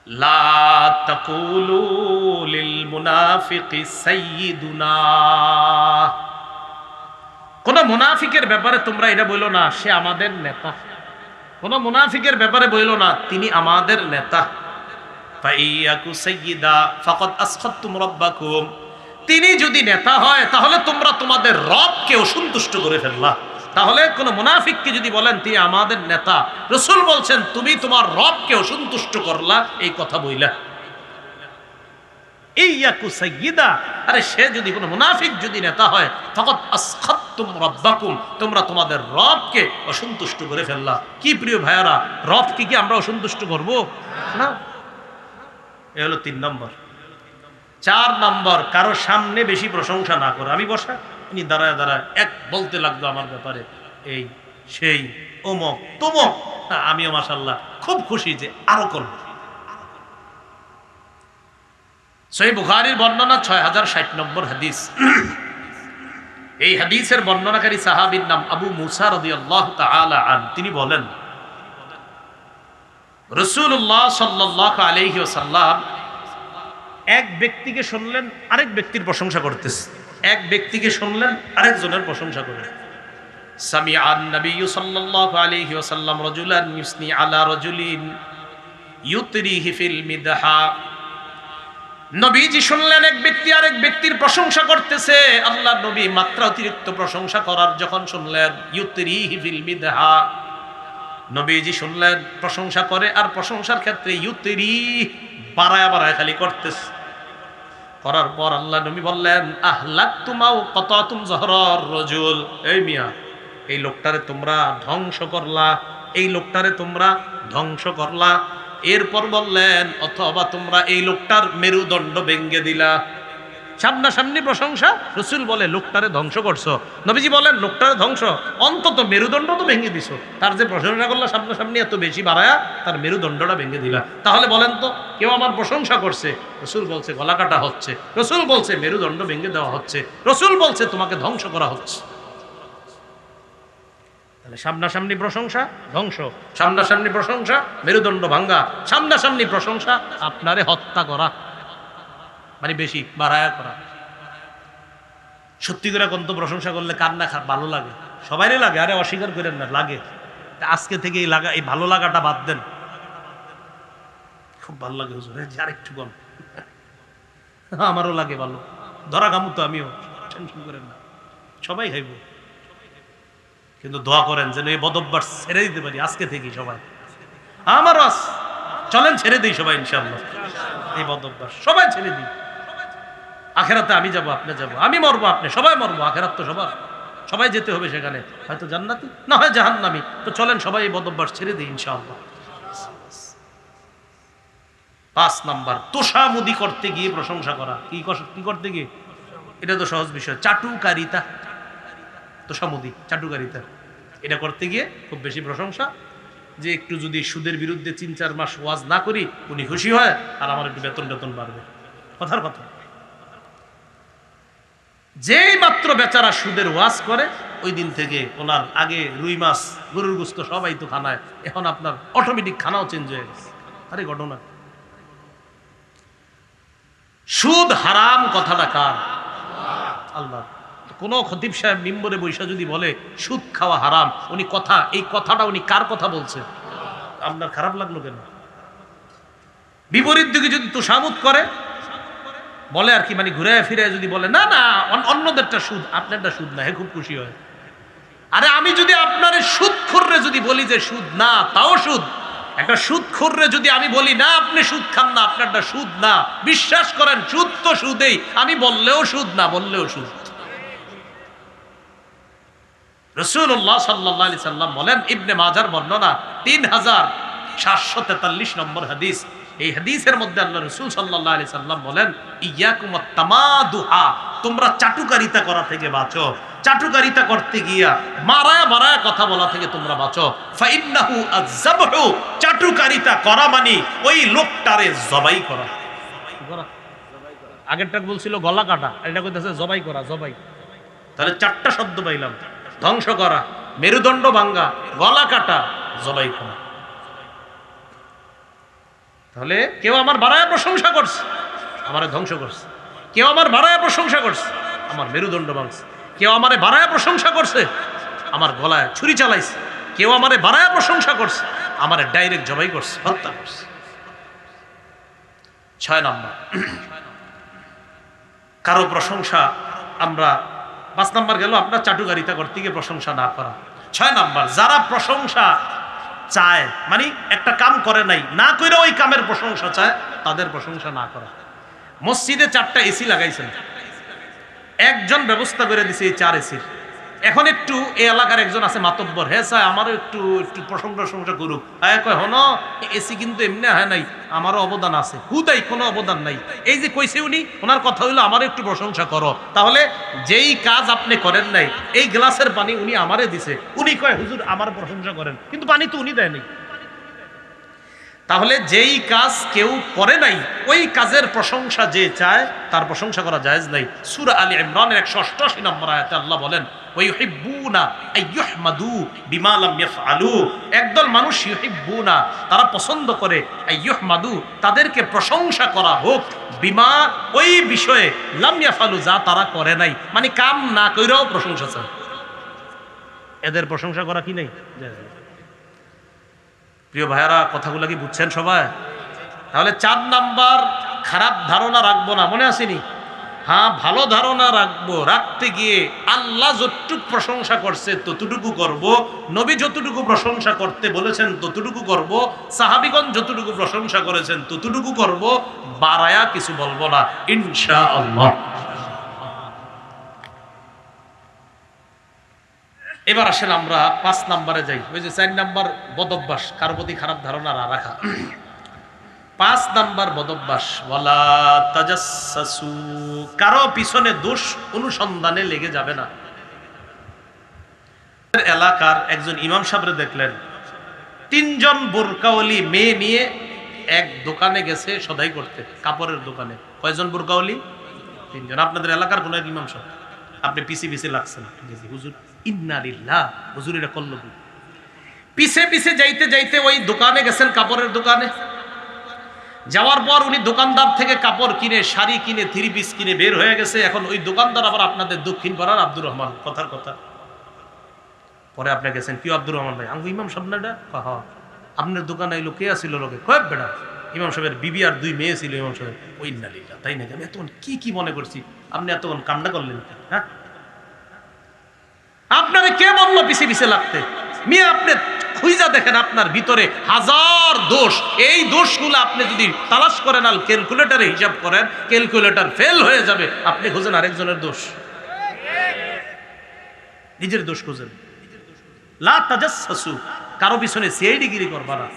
লা তাকুলু লিল মুনাফিকি সাইয়্যিদুনা, কোন মুনাফিকের ব্যাপারে তোমরা এটা বলো না সে আমাদের নেতা। কোন মুনাফিকের ব্যাপারে বলো না তিনি আমাদের নেতা। ফাইয়াকু সাইয়্যিদা ফাকাদ আসখাতুম রাব্বাকুম, তিনি যদি নেতা হয় তাহলে তোমরা তোমাদের রবকে অসন্তুষ্ট করে ফেললা। তাহলে কোন মুনাফিককে যদি বলেন তিনি আমাদের নেতা, রাসূল বলছেন তুমি তোমার রবকে অসন্তুষ্ট করলা, এই কথা বইলা। ইয়াকু সাইয়্যিদা, আরে সে যদি কোন মুনাফিক যদি নেতা হয় ফাকাদ আসখাতুম রাব্বাকুম, তোমরা তোমাদের রবকে অসন্তুষ্ট করে ফেললা। কি প্রিয় ভাইয়ারা, রবকে কি আমরা অসন্তুষ্ট করব না? এ হলো 3 নম্বর। 4 নম্বর, কারো সামনে বেশি প্রশংসা না করা। আমি বসা, তিনি দাঁড়ায় দাঁড়ায় এক বলতে লাগলো আমার ব্যাপারে, এই সেই অমুক তমুক, আমিও মাশাআল্লাহ খুব খুশি যে আরো করব। সহিহ বুখারীর বর্ণনা 6060 নম্বর হাদিস। এই হাদিসের বর্ণনাকারী সাহাবীর নাম আবু মুসা রাদিয়াল্লাহু তাআলা আন। তিনি বলেন রাসূলুল্লাহ সাল্লাল্লাহু আলাইহি ওয়াসাল্লাম এক ব্যক্তিকে শুনলেন আরেক ব্যক্তির প্রশংসা করতেছে, এক ব্যক্তিকে শুনলেন আরেকজনের প্রশংসা করেন। সামিআন নবিয়্যু সাল্লাল্লাহু আলাইহি ওয়াসাল্লাম রাজুলান ইউসনি আলা রাজুলিন ইউতরিহি ফিল মিদহা, নবীজি শুনলেন এক ব্যক্তি আরেক ব্যক্তির প্রশংসা করতেছে। আল্লাহর নবী মাত্রা অতিরিক্ত প্রশংসা করার যখন শুনলেন, ইউতরিহি ফিল মিদহা, নবীজি শুনলেন প্রশংসা করে আর প্রশংসার ক্ষেত্রে ইউতরি বাড়ায় বাড়ায় খালি করতেছে। করার পর আল্লাহ নবী বললেন আহলাকতুমাও কাতাতুম যহরার রাজুল, এই মিয়া এই লোকটারে তোমরা ধ্বংস করলা, এই লোকটারে তোমরা ধ্বংস করলা। এরপর বললেন অথবা তোমরা এই লোকটার মেরুদণ্ড ভেঙে দিলা। সামনাসামনি প্রশংসা, রসুল বলে লোকটারে ধ্বংস করছো। নবীজি বলেন লোকটারে ধ্বংস, অন্তত মেরুদণ্ড তো ভেঙে দিছো। তার যে প্রশংসা করলা সামনাসামনি এত বেশি বাড়ায়া তার মেরুদণ্ডটা ভেঙে দিলা। তাহলে বলেন তো কেউ আমার প্রশংসা করছে, রসুল বলছে গলা কাটা হচ্ছে, রসুল বলছে মেরুদণ্ড ভেঙে দেওয়া হচ্ছে, রসুল বলছে তোমাকে ধ্বংস করা হচ্ছে। তাহলে সামনাসামনি প্রশংসা ধ্বংস, সামনাসামনি প্রশংসা মেরুদণ্ড ভাঙ্গা, সামনাসামনি প্রশংসা আপনারে হত্যা করা, মানে বেশি বাড়ায়া করা। সত্যি করে কোন তো প্রশংসা করলে কার না ভালো লাগে? সবাইরই লাগে, আরে অস্বীকার করেন না, লাগে। আজকে থেকে এই ভালো লাগাটা বাদ দেন। খুব ভালো লাগে হুজুর, আর একটু কম। আমারও লাগে ভালো, ধরা কামু তো আমিও, টেনশন করেন না, সবাই খাইব। কিন্তু দোয়া করেন যেন এই বদভ্যাস ছেড়ে দিতে পারি আজকে থেকে সবাই। আমারও চলেন ছেড়ে দিই সবাই ইনশাআল্লাহ, এই বদভ্যাস সবাই ছেড়ে দিই। আখেরাতে আমি যাব, আপনি যাব, আমি মরবো, আপনি সবাই মরবো, আখেরাত তো সবার, সবাই যেতে হবে সেখানে, হয়তো জান্নাতি না হয় জাহান্নামী। তো চলেন সবাই এই বদভ্যাস ছেড়ে দিই ইনশাআল্লাহ। 5 নাম্বার, তোষামুদি করতে গিয়ে প্রশংসা করা। কি করতে গিয়ে? এটা তো সহজ বিষয়, চাটুকারিতা। তোষামুদি, চাটুকারিতা, এটা করতে গিয়ে খুব বেশি প্রশংসা, যে একটু যদি সুদের বিরুদ্ধে 3-4 মাস ওয়াজ না করি উনি খুশি হয় আর আমার একটু বেতন বাড়বে। কথার কথা, যেই মাত্র বেচারা সুদের ওয়াজ করে ওই দিন থেকে ওনার আগে রুই মাছ গরুর গোশত সবাই তো খানায়, এখন আপনার অটোমেটিক খানাও চেঞ্জ হয়ে গেছে। আরে ঘটনা, সুদ হারাম কথাটা কার? আল্লাহ। কোন খতিব সাহেব মিম্বরে বৈশা যদি বলে সুদ খাওয়া হারাম, উনি এই কথাটা উনি কার কথা বলছে? আপনার খারাপ লাগলো কেন? বিপরীত দিকে যদি তোষামুদ করে বলে আর কি, মানে ঘুরে ফিরে যদি বলে না না অন্যদেরটা সুদ, আপনারটা সুদ না, হে খুব খুশি হয়। আরে আমি যদি আপনার সুদখোররে যদি বলি যে সুদ না, তাও সুদ। একটা সুদখোররে যদি আমি বলি না আপনি সুদ খান না, আপনারটা সুদ না, বিশ্বাস করেন সুদ তো সুদেই, আমি বললেও সুদ, না বললেও সুদ। রাসূলুল্লাহ সাল্লাল্লাহু আলাইহি সাল্লাম বলেন, ইবনে মাজার বর্ণনা 3743 নম্বর হাদিস। এই হাদিসের মধ্যে আল্লাহ রাসূল সাল্লাল্লাহু আলাইহি সাল্লাম বলেন, ইয়াকুমুত তামাদুহা, তোমরা চাটুকারিতা করা থেকে বাঁচো। চাটুকারিতা করতে গিয়া মারায়া কথা বলা থেকে তোমরা বাঁচো। ফাইন্নাহু আযযাবহু, চাটুকারিতা করা মানে ওই লোকটারে জবাই করা। আগেরটা বলছিল গলা কাটা, এটা কইতাছে জবাই করা, জবাই। তাহলে 4টা শব্দ পাইলাম, ধ্বংস করা, মেরুদণ্ড ভাঙ্গা, গলা কাটা, জবাই করা। তাহলে কেউ আমার বাড়ায় প্রশংসা করছে, আমারে ধ্বংস করছে। কেউ আমার বাড়ায় প্রশংসা করছে, আমার মেরুদণ্ড ভাঙছে। কেউ আমারে বাড়ায় প্রশংসা করছে, আমার গলায় ছুরি চালাইছে। কেউ আমারে বাড়ায় প্রশংসা করছে, আমারে ডাইরেক্ট জবাই করছে, হত্যা করছে। 6 নাম্বার, কারো প্রশংসা আমরা, 5 নাম্বার গেল আপনার চাটুকারিতা করতে গিয়ে প্রশংসা না করা। 6 নাম্বার, যারা প্রশংসা চায়, মানে একটা কাম করে নাই, না কইরা ওই কামের প্রশংসা চায়, তাদের প্রশংসা না করা। মসজিদে 4টা এসি লাগাইছেন, একজন ব্যবস্থা করে দিছে এই 4 এসির। এখন একটু এই এলাকার একজন আছে মাতব্বর, হ্যাঁ স্যার আমারও একটু প্রশংসা করুক। হ্যাঁ কয় হন এসি কিন্তু এমনি হয় নাই, আমারও অবদান আছে। হুদাই কোনো অবদান নাই, এই যে কইছে উনি, ওনার কথা হইলো আমারও একটু প্রশংসা করো। তাহলে যেই কাজ আপনি করেন নাই, এই গ্লাসের পানি উনি আমারে দিছে, উনি কয় হুজুর আমার প্রশংসা করেন, কিন্তু পানি তো উনি দেয় নাই। তাহলে যেই কাজ কেউ করে নাই, ওই কাজের প্রশংসা যে চায় তার প্রশংসা করা জায়েজ নাই। সূরা আলী ইমরানের 188 নম্বর আয়াতে আল্লাহ বলেন, ওয়াইউহিব্বুনা আইয়ুহমাদু বিমা লাম ইয়াফআলু, একদল মানুষ ইউহিব্বুনা, তারা পছন্দ করে, আইয়ুহমাদু, তাদেরকে প্রশংসা করা হোক, বিমা, ওই বিষয়ে, লাম ইয়াফআলু, যা তারা করে নাই, মানে কাম না কইরাও প্রশংসা চায়। এদের প্রশংসা করা কি নাই? প্রিয় ভাইয়ারা, কথাগুলো কি বুঝছেন সবাই? তাহলে 4 নাম্বার, খারাপ ধারণা রাখবো না, মনে আসেনি? হ্যাঁ, ভালো ধারণা রাখবো। রাখতে গিয়ে আল্লাহ যতটুকু প্রশংসা করছে ততটুকু করব, নবী যতটুকু প্রশংসা করতে বলেছেন ততটুকু করব, সাহাবীগণ যতটুকু প্রশংসা করেছেন ততটুকু করব, বাড়ায়া কিছু বলবো না ইনশাআল্লাহ। এবার আসেন আমরা 5 নাম্বারে যাই। ওই যে 4 নাম্বার বদভ্যাস, কার প্রতি খারাপ ধারণা না রাখা। 5 নাম্বার বদভ্যাস, ওয়ালা তাজাসসু, কারো পিছনে দোষ অনুসন্ধানে লেগে যাবে না। এলাকার একজন ইমাম সাহেবরে দেখলেন 3 জন বোরকাওয়ালি মেয়ে নিয়ে এক দোকানে গেছে সদাই করতে, কাপড়ের দোকানে। কয়জন বোরকাওয়ালি? 3 জন। আপনাদের এলাকার কোন এক ইমাম সাহেব, আপনি পিছে পিছে লাগছেন, হুজুর ইন্না লিল্লাহ, হুজুর এটা করলো কি? পিছে পিছে যাইতে যাইতে ওই দোকানে গেছেন, কাপড়ের দোকানে। যাওয়ার পর উনি দোকানদার থেকে কাপড় কিনে, শাড়ি কিনে, 3 পিস কিনে বের হয়ে গেছে। এখন ওই দোকানদার আবার আপনাদের দক্ষিণ পাড়ার আব্দুর রহমান, কথার কথা। পরে আপনি গেছেন, কি আব্দুর রহমান ভাই? আমি ইমাম সাহেব না, এটা হ্যাঁ। আপনার দোকানে এলো কে আসছিল লোকে? কয়েক বেড়া ইমাম সাহেবের বিবি আর 2 মেয়ে ছিল ইমাম সাহেব। ওই না লিল্লাহ, তাই নাকি? আমি এতক্ষণ কি মনে করছি, আপনি এতক্ষণ কান্না করলেন? হ্যাঁ, আপনারে কে বললো পিছে পিছে লাগতে? মিয়া আপনি খুঁজা দেখেন, আপনার ভিতরে হাজার দোষ। এই দোষগুলো আপনি যদি তালাশ করেন আর ক্যালকুলেটরে হিসাব করেন, ক্যালকুলেটর ফেল হয়ে যাবে। আপনি খুঁজেন আরেকজনের দোষ, নিজের দোষ খুঁজেন। লা তাজাসসু, কারো পিছনে সিআইডিগিরি করবা না,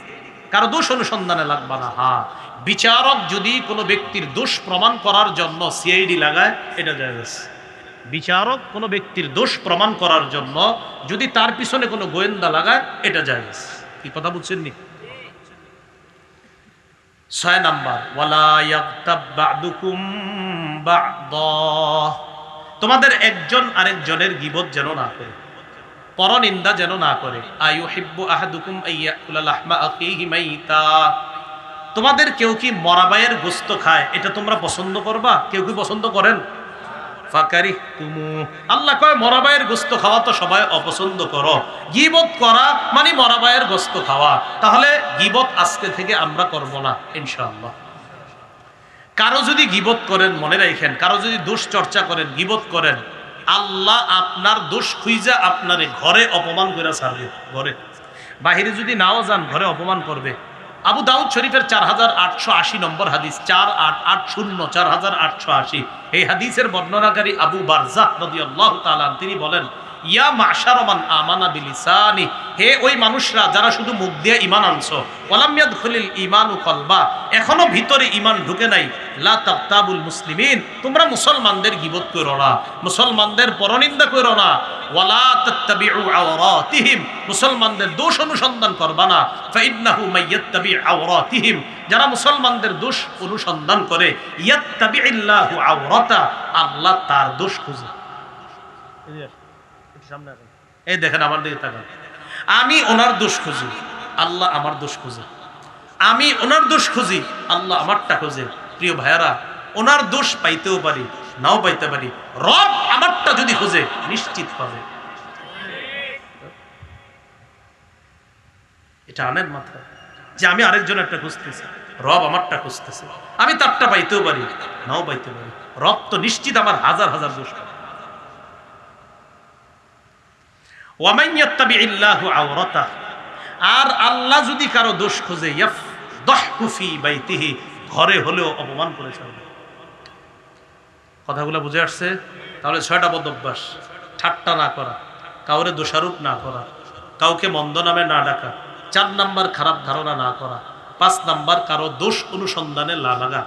কারো দোষ অনুসন্ধানে লাগবা না। হ্যাঁ, বিচারক যদি কোনো ব্যক্তির দোষ প্রমাণ করার জন্য সিআইডি লাগায়, এটা জায়েজ। বিচারক কোনো ব্যক্তির দোষ প্রমাণ করার জন্য যদি তার পিছনে কোনো গোয়েন্দা লাগায়, এটা জায়েজ। কি কথা বুঝছেন নি? 6 নাম্বার, ওয়ালা ইয়াগতাব বা'দুকুম বা'দা, তোমাদের একজন আরেকজনের গীবত যেন না করে, পরনিন্দা যেন না করে। আয়ুহিব্বু আহাদুকুম আইয়াকুলা লাহমা আখিহি মাইতা, তোমাদের কেউ কি মরা ভাইয়ের গোশত খায়, এটা তোমরা পছন্দ করবা? কেউ কি পছন্দ করেন? ফাকারিহতুমু, আল্লাহ কয় মরা ভাইয়ের গোশত খাওয়া তো সবাই অপছন্দ করো। গীবত করা মানে মরা ভাইয়ের গোশত খাওয়া। তাহলে গীবত আজকে থেকে আমরা করব না ইনশাআল্লাহ। কারো যদি গীবত করেন, মনে রাখেন, কারো যদি দোষ চর্চা করেন, গীবত করেন, আল্লাহ আপনার দোষ খুঁজা আপনারে ঘরে অপমান করে ছাড়বে। ঘরে, বাহিরে যদি নাও যান, ঘরে অপমান করবে। আবু দাউদ শরীফের 4880 নম্বর হাদিস, 4880, 4880। এই হাদিসের বর্ণনাকারী আবু বারজাহ রাদিয়াল্লাহু তাআলা তিনি বলেন, ইয়া মাশারা মান আমানা বিলিসানি, হে ওই মানুষরা যারা শুধু মুখ দিয়ে ঈমান আনছো, ওয়ালাম ইয়াদখুলিল ঈমানু কলবা, এখনো ভিতরে ঈমান ঢুকে নাই, লা তাগতাবুল মুসলিমিন, তোমরা মুসলমানদের গীবত করো না, মুসলমানদের পরনিন্দা করো না। ওয়ালা তাত্তাবিউ আওরাতিহিম, মুসলমানদের দোষ অনুসন্ধান করবা না। ফাইন্নাহু মাইয়াত্তাবি আওরাতিহিম, যারা মুসলমানদের দোষ অনুসন্ধান করে, ইয়াত্তাবিল্লাহু আওরাতা, আল্লাহ তার দোষ খুঁজে। এই দেখেন আমার দিকে তাকান, আমি ওনার দোষ খুঁজি, আল্লাহ আমার দোষ খুঁজে। আমি ওনার দোষ খুঁজি, আল্লাহ আমারটা খুঁজে। প্রিয় ভাইয়ারা, ওনার দোষ পাইতেও পারি, নাও পাইতে পারি। রব আমারটা যদি খুঁজে, নিশ্চিত পাবে। এটা আনেন মাথায়, যে আমি আরেকজন একটা খুঁজতেছি, রব আমারটা খুঁজতেছে। আমি তারটা পাইতেও পারি, নাও পাইতে পারি। রব তো নিশ্চিত আমার হাজার হাজার দোষ পাবে। ওয়ামান ইয়াত্তাবিল্লাহু আওরাতাহ, আর আল্লাহ যদি কারো দোষ খুঁজে, ইয়াফদাহু ফি বাইতিহি, ঘরে হলেও অপমান করে ছাড়বে। কথাগুলো বুঝে আসছে? তাহলে 6টা বদভ্যাস: ঠাট্টা না করা, কাউরে দোষারোপ না করা, কাউকে মন্দ নামে না ডাকা, 4 নাম্বার খারাপ ধারণা না করা, 5 নাম্বার কারো দোষ অনুসন্ধানে না লাগা,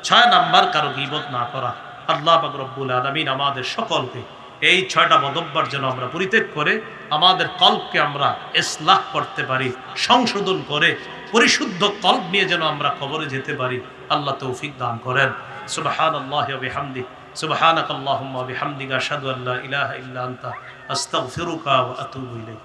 6 নাম্বার কারো গীবত না করা। আল্লাহ পাক রব্বুল আলামিন আমাদের সকলকে এই 6টা বদভ্যাস যেন আমরা পরিত্যাগ করে আমাদের কল্পকে আমরা ইসলাহ করতে পারি, সংশোধন করে পরিশুদ্ধ কল্প নিয়ে যেন আমরা কবরে যেতে পারি। আল্লাহ তৌফিক দান করেন। সুবহানাল্লাহি ওয়া বিহামদিহি, সুবহানাকাল্লাহুম্মা ওয়া বিহামদিকা, আশহাদু আল্লা ইলাহা ইল্লা আনতা, আস্তাগফিরুকা ওয়া আতুবু ইলাইক।